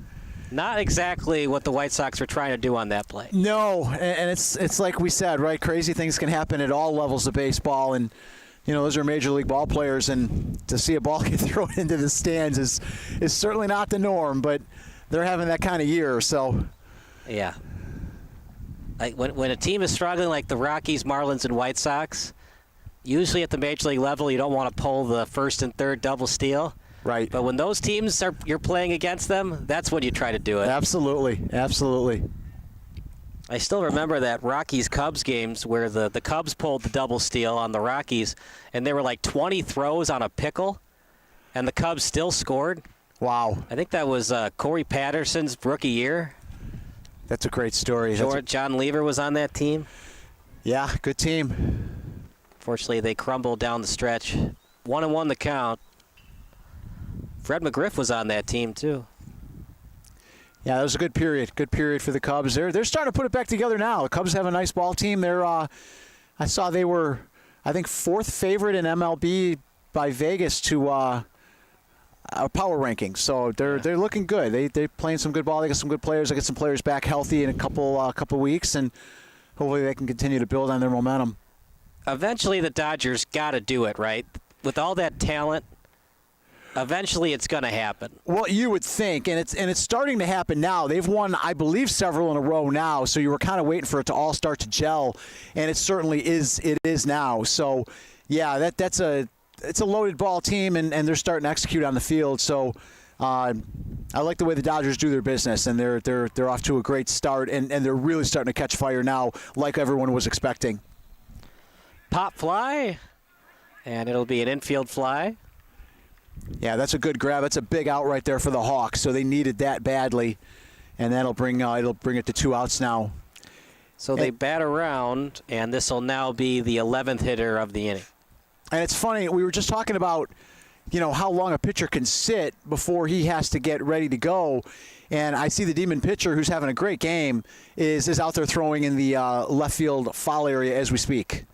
Not exactly what the White Sox were trying to do on that play. No, and it's like we said, right? Crazy things can happen at all levels of baseball, and you know those are major league ball players, and to see a ball get thrown into the stands is certainly not the norm. But they're having that kind of year, so. Yeah. Like when a team is struggling like the Rockies, Marlins, and White Sox, usually at the major league level, you don't want to pull the first and third double steal. Right. But when those teams you're playing against them, that's when you try to do it. Absolutely. I still remember that Rockies-Cubs games where the Cubs pulled the double steal on the Rockies, and there were like 20 throws on a pickle, and the Cubs still scored. Wow. I think that was Corey Patterson's rookie year. That's a great story. John Lever was on that team. Yeah, good team. Fortunately, they crumbled down the stretch. 1-1 the count. Fred McGriff was on that team, too. Yeah, that was a good period. Good period for the Cubs. They're starting to put it back together now. The Cubs have a nice ball team. I saw they were, I think, 4th favorite in MLB by Vegas to power rankings. So they're looking good. They're playing some good ball. They got some good players. They got some players back healthy in a couple weeks, and hopefully they can continue to build on their momentum. Eventually, the Dodgers got to do it, right? With all that talent. Eventually, it's going to happen. Well, you would think, and it's starting to happen now. They've won, I believe, several in a row now. So you were kind of waiting for it to all start to gel, and it certainly is. It is now. So, yeah, it's a loaded ball team, and they're starting to execute on the field. So, I like the way the Dodgers do their business, and they're off to a great start, and they're really starting to catch fire now, like everyone was expecting. Pop fly, and it'll be an infield fly. Yeah, that's a good grab. That's a big out right there for the Hawks. So they needed that badly, and that'll bring it to 2 outs now. So they bat around, and this will now be the 11th hitter of the inning. And it's funny, we were just talking about, how long a pitcher can sit before he has to get ready to go. And I see the Demon pitcher, who's having a great game, is out there throwing in the left field foul area as we speak.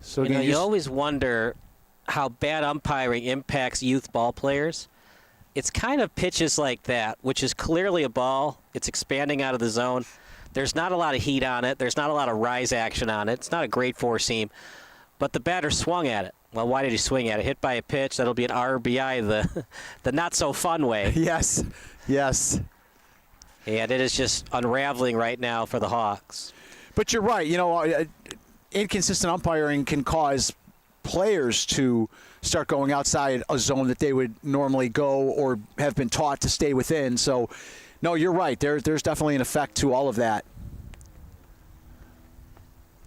So again, you always wonder how bad umpiring impacts youth ball players. It's kind of pitches like that, which is clearly a ball. It's expanding out of the zone. There's not a lot of heat on it. There's not a lot of rise action on it. It's not a great four seam, but the batter swung at it. Well, why did he swing at it? Hit by a pitch. That'll be an RBI the not so fun way. Yes, yes. And it is just unraveling right now for the Hawks. But you're right. Inconsistent umpiring can cause players to start going outside a zone that they would normally go or have been taught to stay within. So, no, you're right. There's definitely an effect to all of that.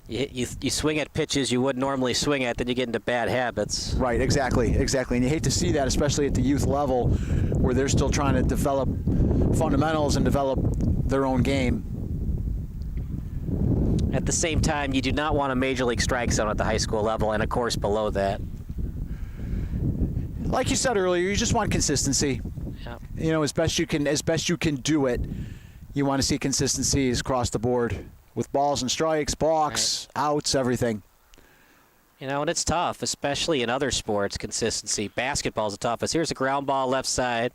You swing at pitches you would normally swing at, then you get into bad habits. Right, exactly. And you hate to see that, especially at the youth level where they're still trying to develop fundamentals and develop their own game. At the same time, you do not want a major league strike zone at the high school level and, of course, below that. Like you said earlier, you just want consistency. Yeah. As best you can do it, you want to see consistencies across the board with balls and strikes, balks, outs, everything. And it's tough, especially in other sports, consistency. Basketball's the toughest. Here's a ground ball left side.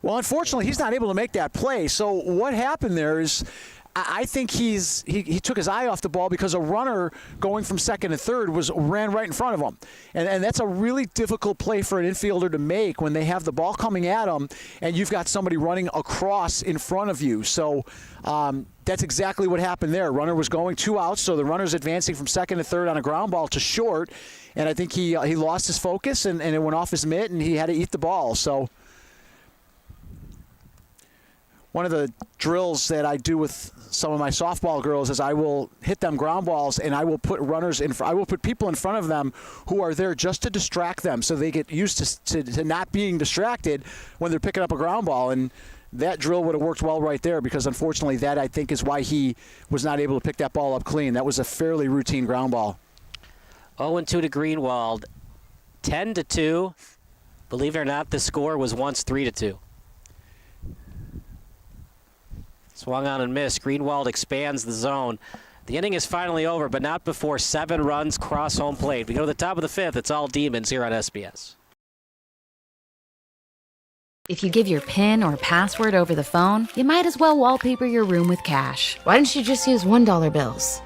Well, unfortunately, he's not able to make that play. So what happened there is I think he took his eye off the ball because a runner going from second to third ran right in front of him. And that's a really difficult play for an infielder to make when they have the ball coming at them and you've got somebody running across in front of you. So that's exactly what happened there. Runner was going 2 outs, so the runner's advancing from second to third on a ground ball to short. And I think he lost his focus and it went off his mitt and he had to eat the ball. So one of the drills that I do with some of my softball girls is I will hit them ground balls and I will put I will put people in front of them who are there just to distract them so they get used to not being distracted when they're picking up a ground ball. And that drill would have worked well right there because unfortunately that I think is why he was not able to pick that ball up clean. That was a fairly routine ground ball. 0-2 to Greenwald, 10-2. Believe it or not, the score was once 3-2. Swung on and missed. Greenwald expands the zone. The inning is finally over, but not before 7 runs cross home plate. We go to the top of the 5th. It's all Demons here on SBS. If you give your PIN or password over the phone, you might as well wallpaper your room with cash. Why don't you just use $1 bills?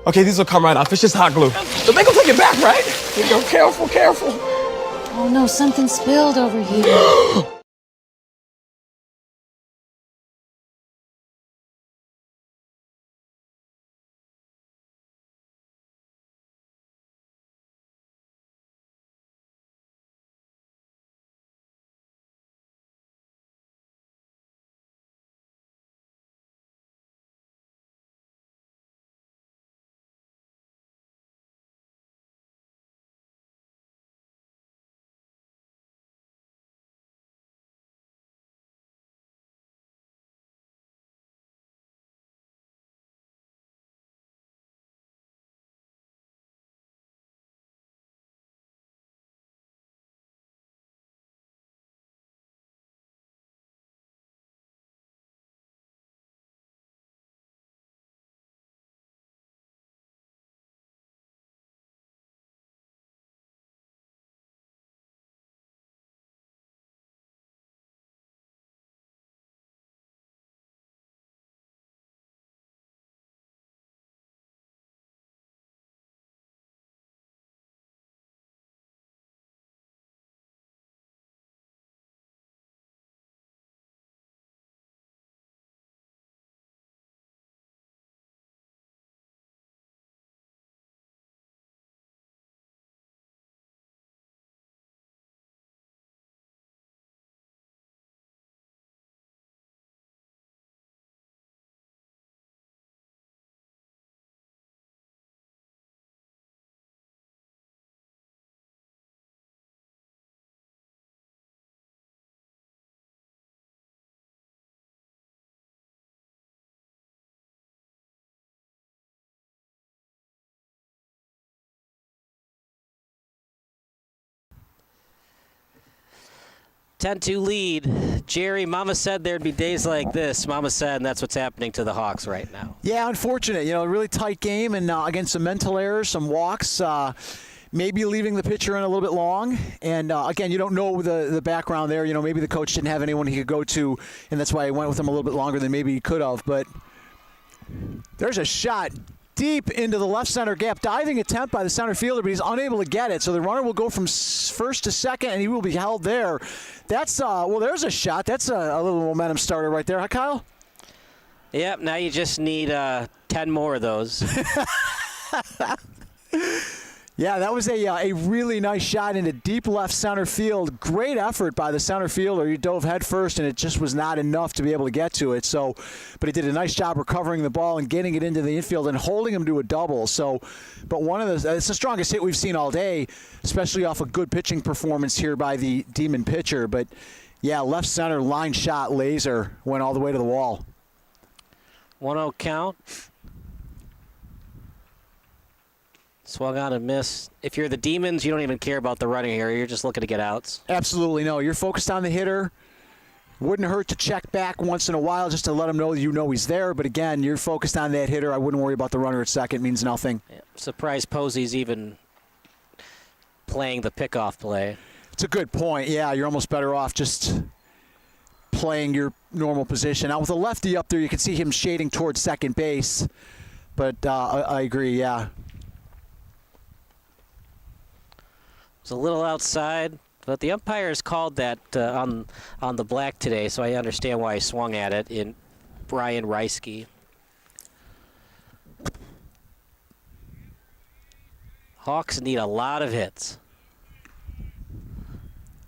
Okay, these will come right off. It's just hot glue. So they can take it back, right? You go, careful, careful. Oh no, something spilled over here. 10-2 lead. Jerry, Mama said there'd be days like this. Mama said, and that's what's happening to the Hawks right now. Yeah, unfortunate. You know, a really tight game, and again, some mental errors, some walks, maybe leaving the pitcher in a little bit long. And again, you don't know the background there. You know, maybe the coach didn't have anyone he could go to, and that's why he went with him a little bit longer than maybe he could have. But there's a shot deep into the left center gap. Diving attempt by the center fielder, but he's unable to get it. So the runner will go from first to second, and he will be held there. That's, well, there's a shot. That's a little momentum starter right there, huh, Kyle? Yep, now you just need 10 more of those. Yeah, that was a really nice shot into deep left center field. Great effort by the center fielder. He dove head first, and it just was not enough to be able to get to it. So, but he did a nice job recovering the ball and getting it into the infield and holding him to a double. So, but one of those, it's the strongest hit we've seen all day, especially off a good pitching performance here by the Demon pitcher. But yeah, left center line shot laser went all the way to the wall. 1-0 count. Swung on and missed. If you're the Demons, you don't even care about the running here. You're just looking to get outs. Absolutely no. You're focused on the hitter. Wouldn't hurt to check back once in a while just to let him know you know he's there. But again, you're focused on that hitter. I wouldn't worry about the runner at second. It means nothing. Yeah. Surprised Posey's even playing the pickoff play. It's a good point. Yeah, you're almost better off just playing your normal position. Now with a lefty up there, you can see him shading towards second base. But I agree, yeah. It's a little outside, but the umpires called that on the black today, so I understand why he swung at it in Brian Reisky. Hawks need a lot of hits.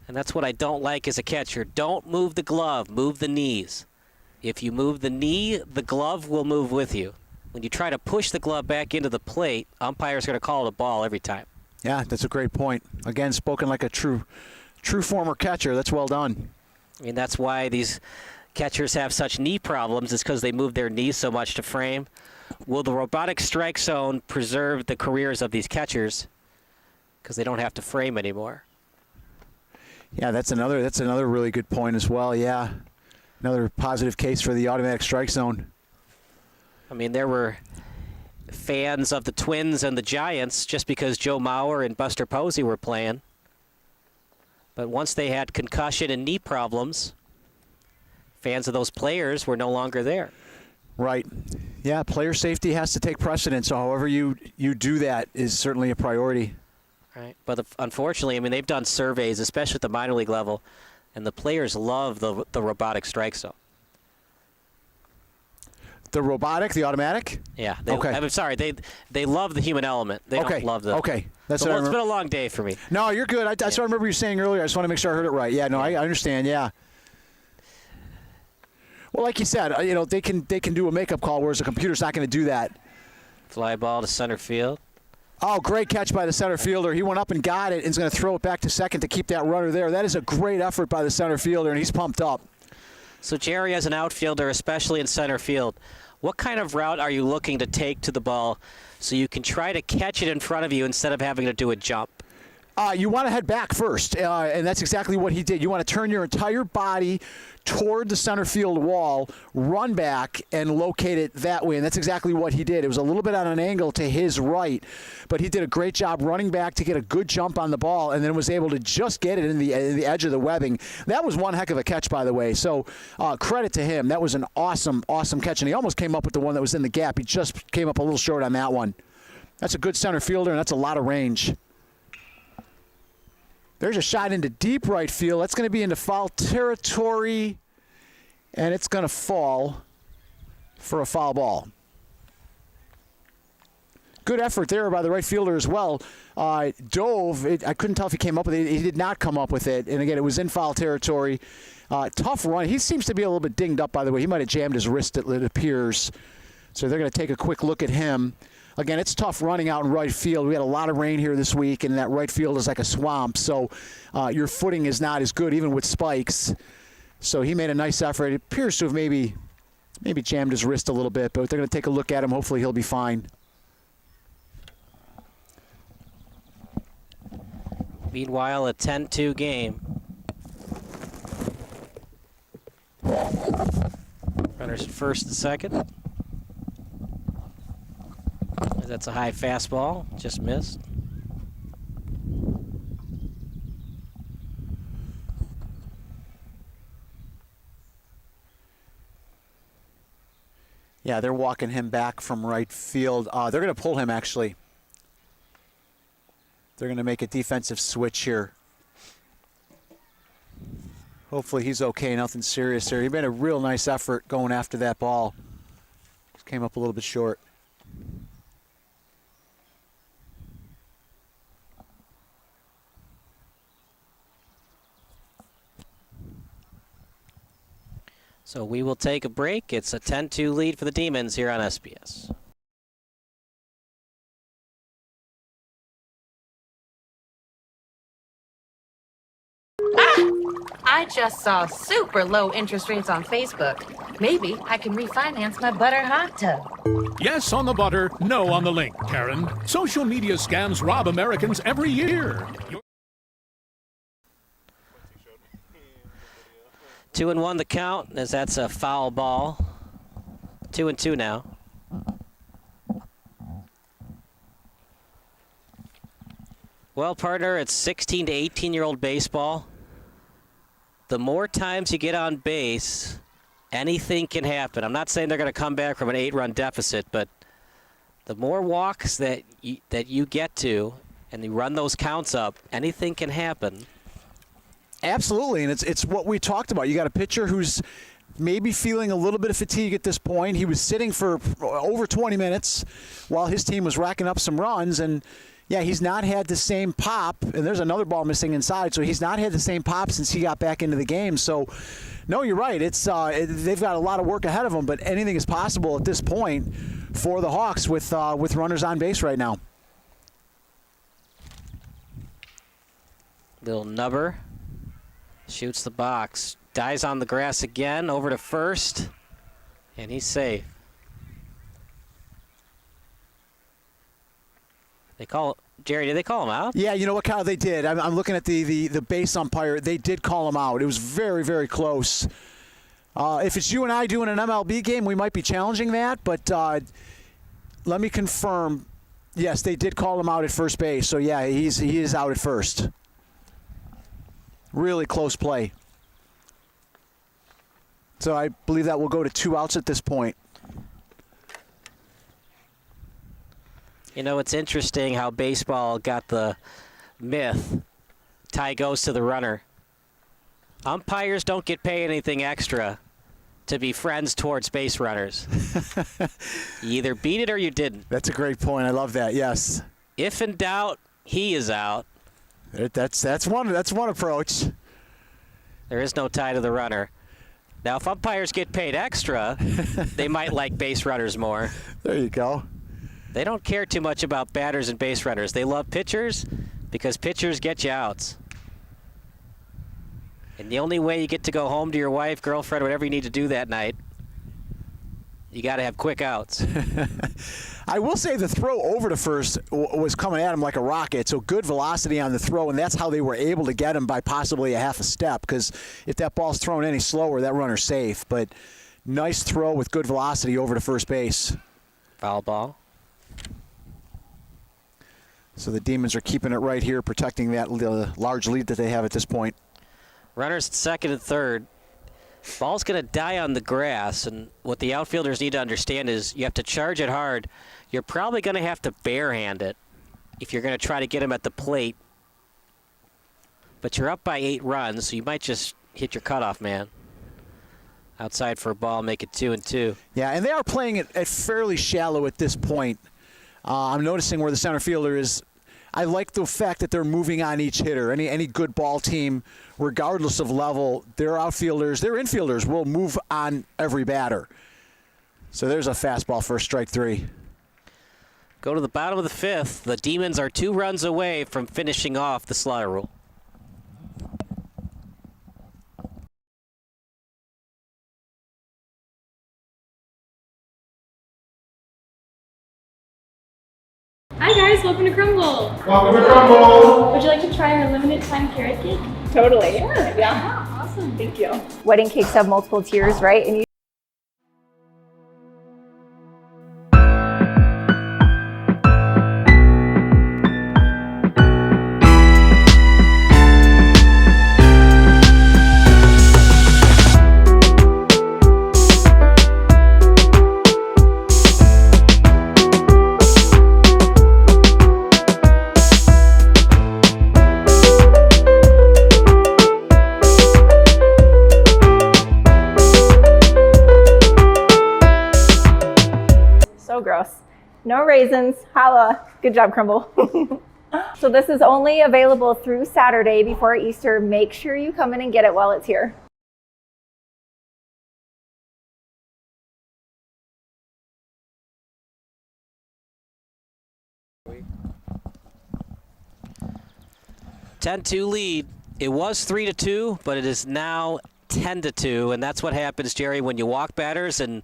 And that's what I don't like as a catcher. Don't move the glove, move the knees. If you move the knee, the glove will move with you. When you try to push the glove back into the plate, umpires are going to call it a ball every time. Yeah, that's a great point. Again, spoken like a true former catcher. That's well done. I mean, that's why these catchers have such knee problems, is because they move their knees so much to frame. Will the robotic strike zone preserve the careers of these catchers? Because they don't have to frame anymore. Yeah, that's another really good point as well. Yeah, another positive case for the automatic strike zone. I mean, there were fans of the Twins and the Giants just because Joe Mauer and Buster Posey were playing. But once they had concussion and knee problems, fans of those players were no longer there. Right. Yeah, player safety has to take precedence, so however you do that is certainly a priority. Right. But unfortunately, I mean, they've done surveys, especially at the minor league level, and the players love the robotic strike zone. The robotic, the automatic? Yeah. Okay. I'm sorry. They love the human element. They don't love the. Okay. That's so, what I it's remember. been a long day for me. No, you're good. That's what I remember you saying earlier. I just want to make sure I heard it right. Yeah. No, I understand. Yeah. Well, like you said, they can do a makeup call, whereas a computer's not going to do that. Fly ball to center field. Oh, great catch by the center fielder. He went up and got it and is going to throw it back to second to keep that runner there. That is a great effort by the center fielder, and he's pumped up. So Jerry, as an outfielder, especially in center field, what kind of route are you looking to take to the ball so you can try to catch it in front of you instead of having to do a jump? You want to head back first, and that's exactly what he did. You want to turn your entire body toward the center field wall, run back, and locate it that way, and that's exactly what he did. It was a little bit on an angle to his right, but he did a great job running back to get a good jump on the ball, and then was able to just get it in the edge of the webbing. That was one heck of a catch, by the way, so credit to him. That was an awesome, awesome catch, and he almost came up with the one that was in the gap. He just came up a little short on that one. That's a good center fielder, and that's a lot of range. There's a shot into deep right field. That's going to be into foul territory, and it's going to fall for a foul ball. Good effort there by the right fielder as well. Dove. I couldn't tell if he came up with it. He did not come up with it. And again, it was in foul territory. Tough run. He seems to be a little bit dinged up, by the way. He might have jammed his wrist, it appears. So they're going to take a quick look at him. Again, it's tough running out in right field. We had a lot of rain here this week, and that right field is like a swamp. So your footing is not as good, even with spikes. So he made a nice effort. It appears to have maybe jammed his wrist a little bit, but they're going to take a look at him. Hopefully he'll be fine. Meanwhile, a 10-2 game. Runners at first and second. That's a high fastball, just missed. Yeah, they're walking him back from right field. They're going to pull him, actually. They're going to make a defensive switch here. Hopefully he's okay, nothing serious there. He made a real nice effort going after that ball. Just came up a little bit short. So we will take a break. It's a 10-2 lead for the Demons here on SBS. I just saw super low interest rates on Facebook. Maybe I can refinance my butter hot tub. Yes on the butter, no on the link, Karen. Social media scams rob Americans every year. 2-1 the count, as that's a foul ball. 2-2 now. Well, partner, it's 16 to 18-year-old baseball. The more times you get on base, anything can happen. I'm not saying they're going to come back from an 8-run deficit, but the more walks that you get to and you run those counts up, anything can happen. Absolutely, and it's what we talked about. You got a pitcher who's maybe feeling a little bit of fatigue at this point. He was sitting for over 20 minutes while his team was racking up some runs, and yeah, he's not had the same pop, and there's another ball missing inside, so he's not had the same pop since he got back into the game. So, no, you're right. It's they've got a lot of work ahead of them, but anything is possible at this point for the Hawks with runners on base right now. Little nubber. Shoots the box. Dies on the grass again, over to first, and he's safe. Jerry, did they call him out? Yeah, you know what, Kyle, they did. I'm looking at the base umpire. They did call him out. It was very, very close. If it's you and I doing an MLB game, we might be challenging that, but let me confirm. Yes, they did call him out at first base, so yeah, he is out at first. Really close play. So I believe that will go to 2 outs at this point. You know, it's interesting how baseball got the myth. Tie goes to the runner. Umpires don't get paid anything extra to be friends towards base runners. You either beat it or you didn't. That's a great point. I love that. Yes. If in doubt, he is out. That's one approach. There is no tie to the runner. Now, if umpires get paid extra, they might like base runners more. There you go. They don't care too much about batters and base runners. They love pitchers because pitchers get you outs. And the only way you get to go home to your wife, girlfriend, whatever you need to do that night, you got to have quick outs. I will say the throw over to first was coming at him like a rocket, so good velocity on the throw, and that's how they were able to get him by possibly a half a step, because if that ball's thrown any slower, that runner's safe. But nice throw with good velocity over to first base. Foul ball. So the Demons are keeping it right here, protecting that large lead that they have at this point. Runners at second and third. Ball's going to die on the grass, and what the outfielders need to understand is you have to charge it hard. You're probably going to have to barehand it if you're going to try to get him at the plate. But you're up by 8 runs, so you might just hit your cutoff man. Outside for a ball, make it 2-2. Yeah, and they are playing it at fairly shallow at this point. I'm noticing where the center fielder is. I like the fact that they're moving on each hitter. Any good ball team, regardless of level, their outfielders, their infielders will move on every batter. So there's a fastball for strike 3. Go to the bottom of the 5th. The Demons are 2 runs away from finishing off the slaughter rule. Hi guys, welcome to Crumble. Welcome to Crumble. Would you like to try our limited time carrot cake? Totally. Sure. Yeah. Awesome. Thank you. Wedding cakes have multiple tiers, right? And you house. No raisins. Holla. Good job, Crumble. So this is only available through Saturday before Easter. Make sure you come in and get it while it's here. (10-2) lead. It was 3-2, but it is now 10-2, and that's what happens, Jerry, when you walk batters and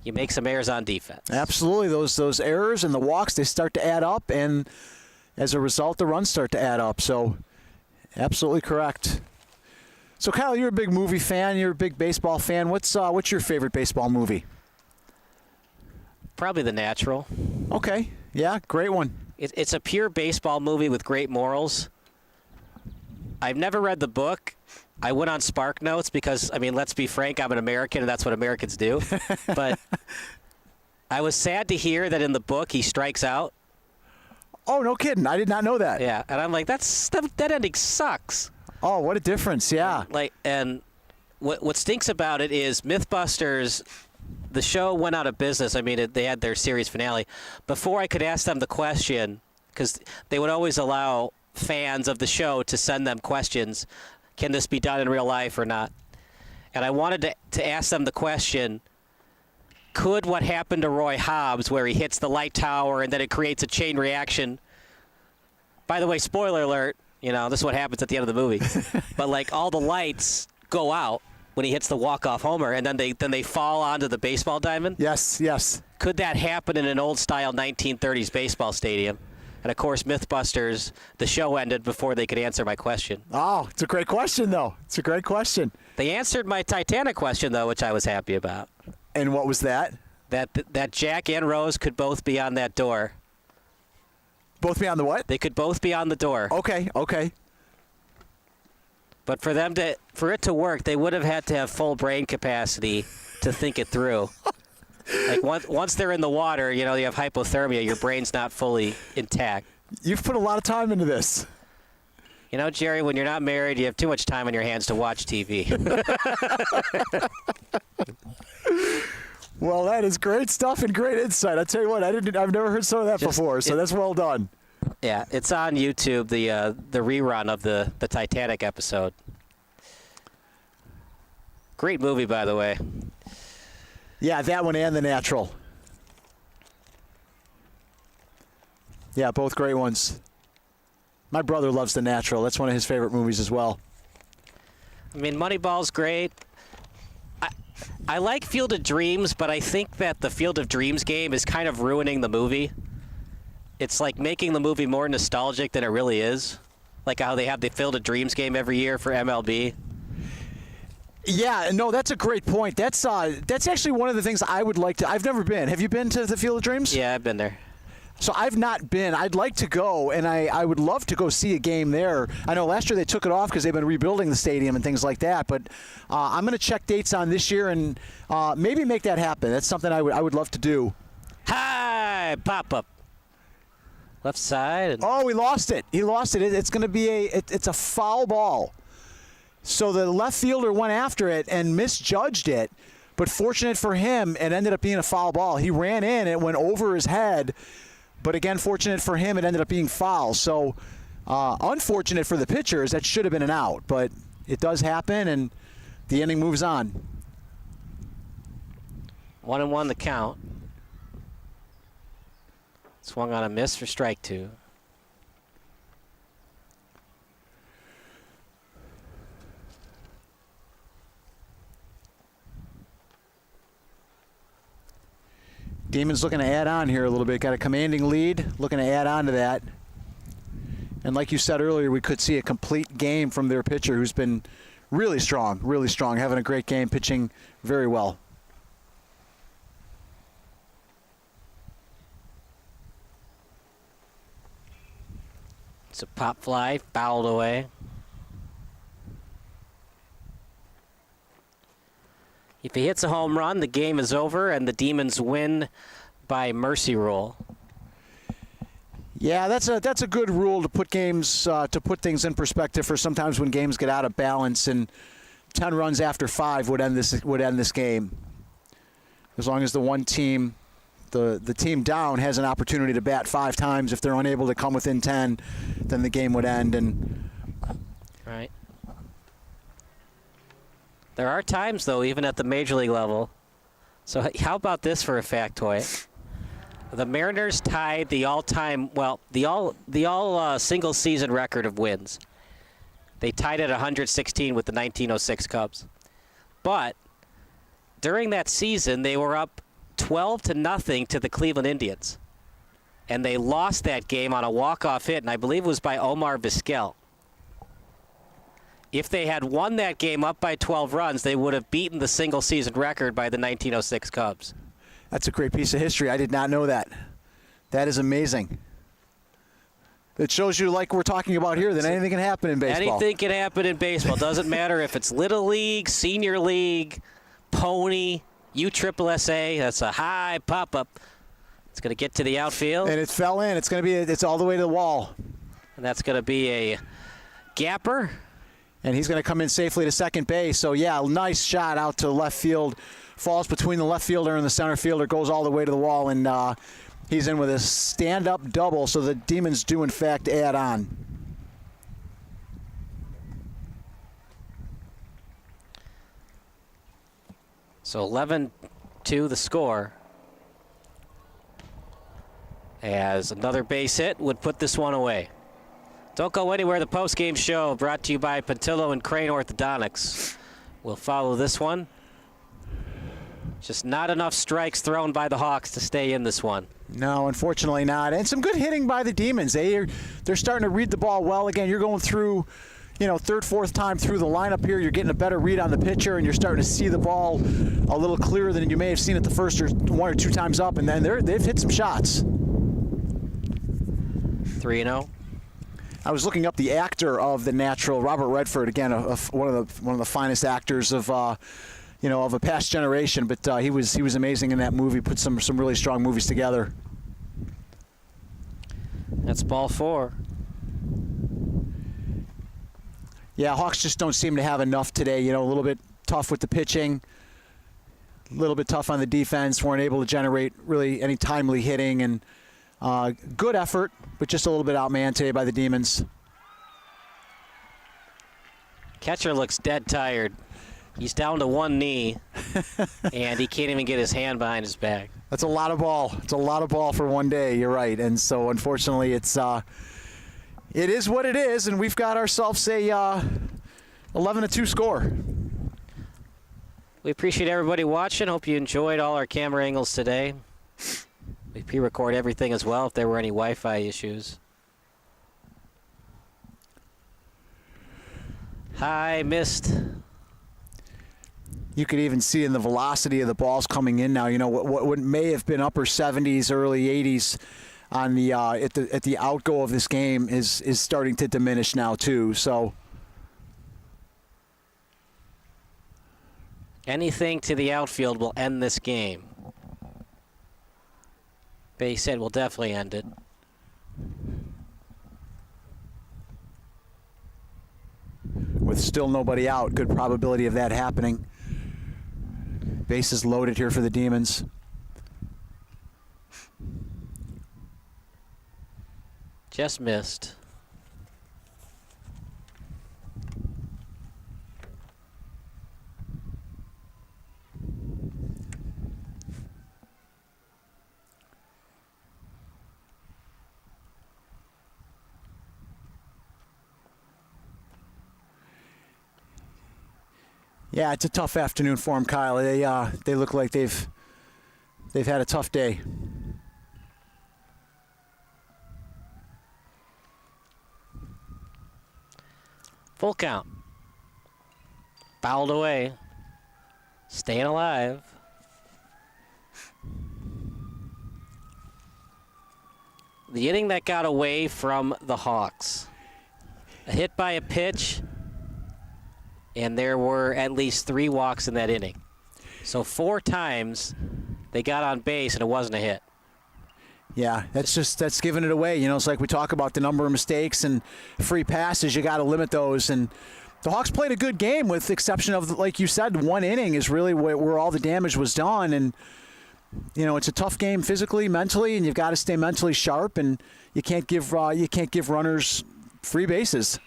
you make some errors on defense. Absolutely. Those errors and the walks, they start to add up, and as a result, the runs start to add up. So, absolutely correct. So, Kyle, you're a big movie fan. You're a big baseball fan. What's your favorite baseball movie? Probably The Natural. Okay. Yeah, great one. It's a pure baseball movie with great morals. I've never read the book. I went on Spark Notes because, I mean, let's be frank, I'm an American, and that's what Americans do. But I was sad to hear that in the book he strikes out. Oh, no kidding. I did not know that. Yeah, and I'm like, that ending sucks. Oh, what a difference, yeah. And what stinks about it is Mythbusters, the show went out of business. I mean, they had their series finale. Before I could ask them the question, because they would always allow fans of the show to send them questions. Can this be done in real life or not? And I wanted to ask them the question, could what happened to Roy Hobbs, where he hits the light tower and then it creates a chain reaction? By the way, spoiler alert, this is what happens at the end of the movie. But like all the lights go out when he hits the walk-off homer, and then they fall onto the baseball diamond? Yes, yes. Could that happen in an old-style 1930s baseball stadium? And, of course, Mythbusters, the show ended before they could answer my question. Oh, it's a great question, though. It's a great question. They answered my Titanic question, though, which I was happy about. And what was that? That Jack and Rose could both be on that door. Both be on the what? They could both be on the door. Okay. But for it to work, they would have had to have full brain capacity to think it through. Like once they're in the water, you have hypothermia. Your brain's not fully intact. You've put a lot of time into this. Jerry, when you're not married, you have too much time on your hands to watch TV. Well, that is great stuff and great insight. I tell you what, I've never heard some of that before, so that's well done. Yeah, it's on YouTube, the rerun of the Titanic episode. Great movie, by the way. Yeah, that one and The Natural. Yeah, both great ones. My brother loves The Natural. That's one of his favorite movies as well. I mean, Moneyball's great. I like Field of Dreams, but I think that the Field of Dreams game is kind of ruining the movie. It's like making the movie more nostalgic than it really is. Like how they have the Field of Dreams game every year for MLB. Yeah, no, that's a great point. That's actually one of the things I would like to. I've never been. Have you been to the Field of Dreams? Yeah, I've been there. So I've not been. I'd like to go, and I would love to go see a game there. I know last year they took it off because they've been rebuilding the stadium and things like that. But I'm going to check dates on this year and maybe make that happen. That's something I would love to do. Hi, pop up. Left side. Oh, we lost it. He lost it. It's going to be it's a foul ball. So the left fielder went after it and misjudged it. But fortunate for him, it ended up being a foul ball. He ran in, it went over his head. But again, fortunate for him, it ended up being foul. So unfortunate for the pitchers, that should have been an out. But it does happen, and the inning moves on. 1-1 the count. Swung on a miss for strike two. Demons looking to add on here a little bit. Got a commanding lead, looking to add on to that. And like you said earlier, we could see a complete game from their pitcher who's been really strong, having a great game, pitching very well. It's a pop fly, fouled away. If he hits a home run, the game is over, and the Demons win by mercy rule. Yeah, that's a good rule to put games to put things in perspective for sometimes when games get out of balance, and 10 runs after 5 would end this game. As long as the one team the team down has an opportunity to bat 5 times. If they're unable to come within 10, then the game would end. And right. There are times, though, even at the major league level. So how about this for a factoid? The Mariners tied the all-time, well, the all single season record of wins. They tied at 116 with the 1906 Cubs. But during that season, they were up 12-0 to the Cleveland Indians. And they lost that game on a walk-off hit, and I believe it was by Omar Vizquel. If they had won that game up by 12 runs, they would have beaten the single season record by the 1906 Cubs. That's a great piece of history. I did not know that. That is amazing. It shows you, like we're talking about here, that anything can happen in baseball. Anything can happen in baseball. Doesn't matter if it's Little League, Senior League, Pony, USSSA. That's a high pop-up. It's going to get to the outfield. And it fell in. It's all the way to the wall. And that's going to be a gapper. And he's going to come in safely to second base. So, yeah, nice shot out to left field. Falls between the left fielder and the center fielder, goes all the way to the wall, and he's in with a stand-up double, so the Demons do, in fact, add on. So 11-2 the score. As another base hit would put this one away. Don't go anywhere. The post-game show brought to you by Pentillo and Crane Orthodontics. We'll follow this one. Just not enough strikes thrown by the Hawks to stay in this one. No, unfortunately not. And some good hitting by the Demons. They're starting to read the ball well. Again, you're going through, third, fourth time through the lineup here. You're getting a better read on the pitcher, and you're starting to see the ball a little clearer than you may have seen it the first or 1 or 2 times up. And then they've hit some shots. 3-0. I was looking up the actor of The Natural, Robert Redford. Again, one of the finest actors of of a past generation, but he was amazing in that movie. Put some really strong movies together. That's ball 4. Yeah, Hawks just don't seem to have enough today. A little bit tough with the pitching, a little bit tough on the defense. Weren't able to generate really any timely hitting, and good effort, but just a little bit outmanned today by the Demons. Catcher looks dead tired. He's down to one knee, and he can't even get his hand behind his back. That's a lot of ball. It's a lot of ball for one day. You're right, and so unfortunately, it is what it is, and we've got ourselves a 11-2 score. We appreciate everybody watching. Hope you enjoyed all our camera angles today. We pre-record everything as well if there were any Wi-Fi issues. High missed. You could even see in the velocity of the balls coming in now. What may have been upper 70s, early 80s on the at the outgo of this game is starting to diminish now too. So anything to the outfield will end this game. Base hit will definitely end it. With still nobody out, good probability of that happening. Bases loaded here for the Demons. Just missed. Yeah, it's a tough afternoon for them, Kyle. They look like they've had a tough day. Full count. Fouled away. Staying alive. The inning that got away from the Hawks. A hit by a pitch, and there were at least 3 walks in that inning. So 4 times they got on base and it wasn't a hit. Yeah, that's giving it away. It's like we talk about the number of mistakes and free passes. You got to limit those. And the Hawks played a good game with the exception of, like you said, 1 inning is really where all the damage was done. And it's a tough game physically, mentally, and you've got to stay mentally sharp, and you can't give runners free bases.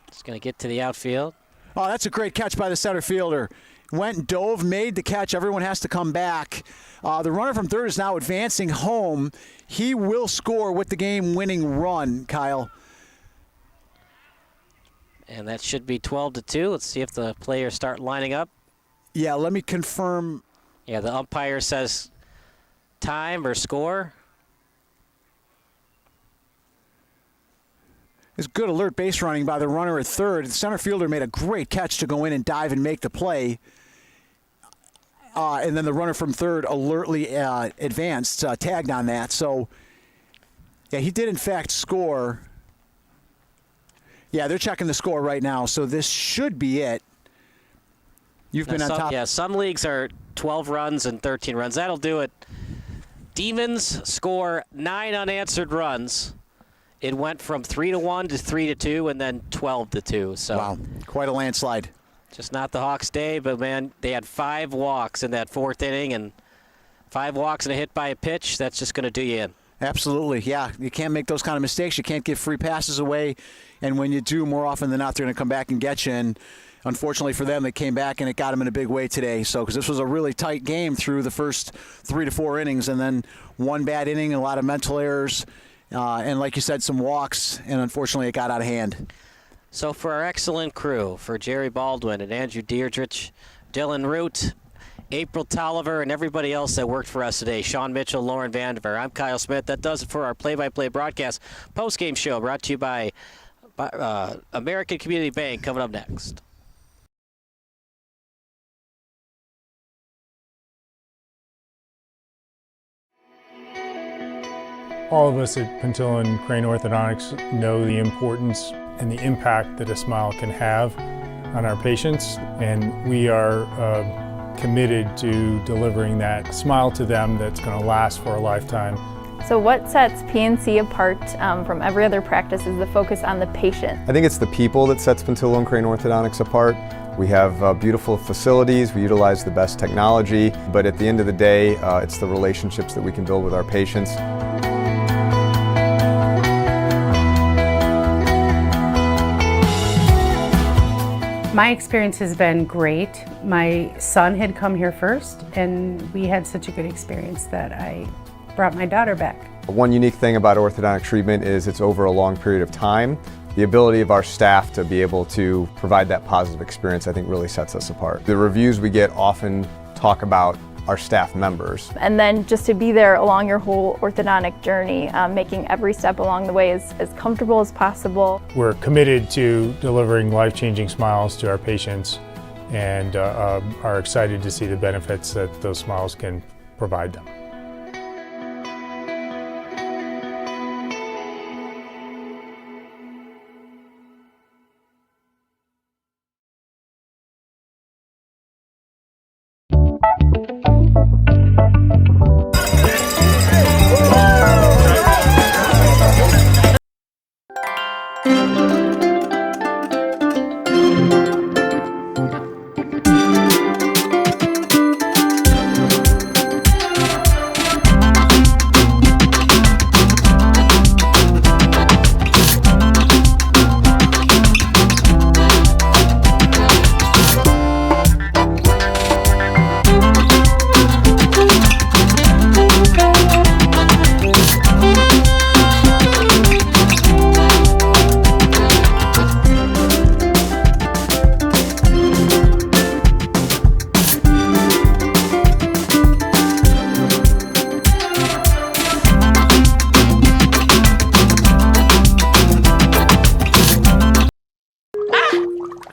Just going to get to the outfield. Oh, that's a great catch by the center fielder. Went, dove, made the catch. Everyone has to come back. The runner from third is now advancing home. He will score with the game-winning run, Kyle. And that should be 12-2. Let's see if the players start lining up. Yeah, let me confirm. Yeah, the umpire says time or score. It's good alert base running by the runner at third. The center fielder made a great catch to go in and dive and make the play. And then the runner from third alertly advanced, tagged on that. So, yeah, he did in fact score. Yeah, they're checking the score right now, so this should be it. You've been on top. Yeah, some leagues are 12 runs and 13 runs. That'll do it. Demons score 9 unanswered runs. It went from 3-1 to 3-2 and then 12-2. So wow, quite a landslide. Just not the Hawks' day, but man, they had 5 walks in that 4th inning, and 5 walks and a hit by a pitch. That's just going to do you in. Absolutely, yeah. You can't make those kind of mistakes. You can't give free passes away, and when you do, more often than not, they're going to come back and get you. And unfortunately for them, they came back and it got them in a big way today. So, because this was a really tight game through the first 3 to 4 innings, and then one bad inning, a lot of mental errors. And like you said, some walks, and unfortunately it got out of hand. So for our excellent crew, for Jerry Baldwin and Andrew Deirdrich, Dylan Root, April Tolliver, and everybody else that worked for us today, Sean Mitchell, Lauren Vandiver, I'm Kyle Smith. That does it for our play-by-play broadcast. Post-game show brought to you by American Community Bank, coming up next. All of us at Pentilla Crane Orthodontics know the importance and the impact that a smile can have on our patients, and we are committed to delivering that smile to them that's going to last for a lifetime. So what sets PNC apart from every other practice is the focus on the patient. I think it's the people that sets Pentilla Crane Orthodontics apart. We have beautiful facilities, we utilize the best technology, but at the end of the day, it's the relationships that we can build with our patients. My experience has been great. My son had come here first, and we had such a good experience that I brought my daughter back. One unique thing about orthodontic treatment is it's over a long period of time. The ability of our staff to be able to provide that positive experience, I think, really sets us apart. The reviews we get often talk about our staff members. And then just to be there along your whole orthodontic journey, making every step along the way as comfortable as possible. We're committed to delivering life-changing smiles to our patients, and are excited to see the benefits that those smiles can provide them.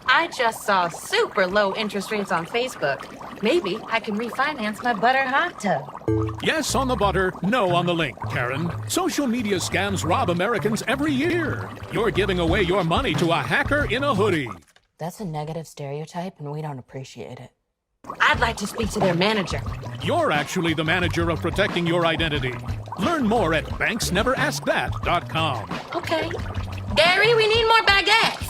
I just saw super low interest rates on Facebook. Maybe I can refinance my butter hot tub. Yes on the butter, no on the link, Karen. Social media scams rob Americans every year. You're giving away your money to a hacker in a hoodie. That's a negative stereotype, and we don't appreciate it. I'd like to speak to their manager. You're actually the manager of protecting your identity. Learn more at banksneveraskthat.com. Okay. Gary, we need more baguettes.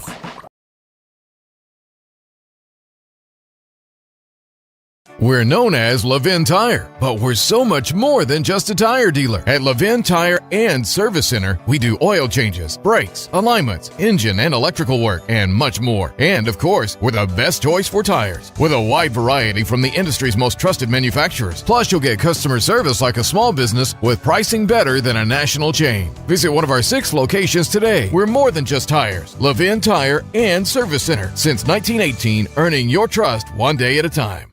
We're known as Levin Tire, but we're so much more than just a tire dealer. At Levin Tire and Service Center, we do oil changes, brakes, alignments, engine and electrical work, and much more. And of course, we're the best choice for tires, with a wide variety from the industry's most trusted manufacturers. Plus, you'll get customer service like a small business with pricing better than a national chain. Visit one of our 6 locations today. We're more than just tires. Levin Tire and Service Center, since 1918, earning your trust one day at a time.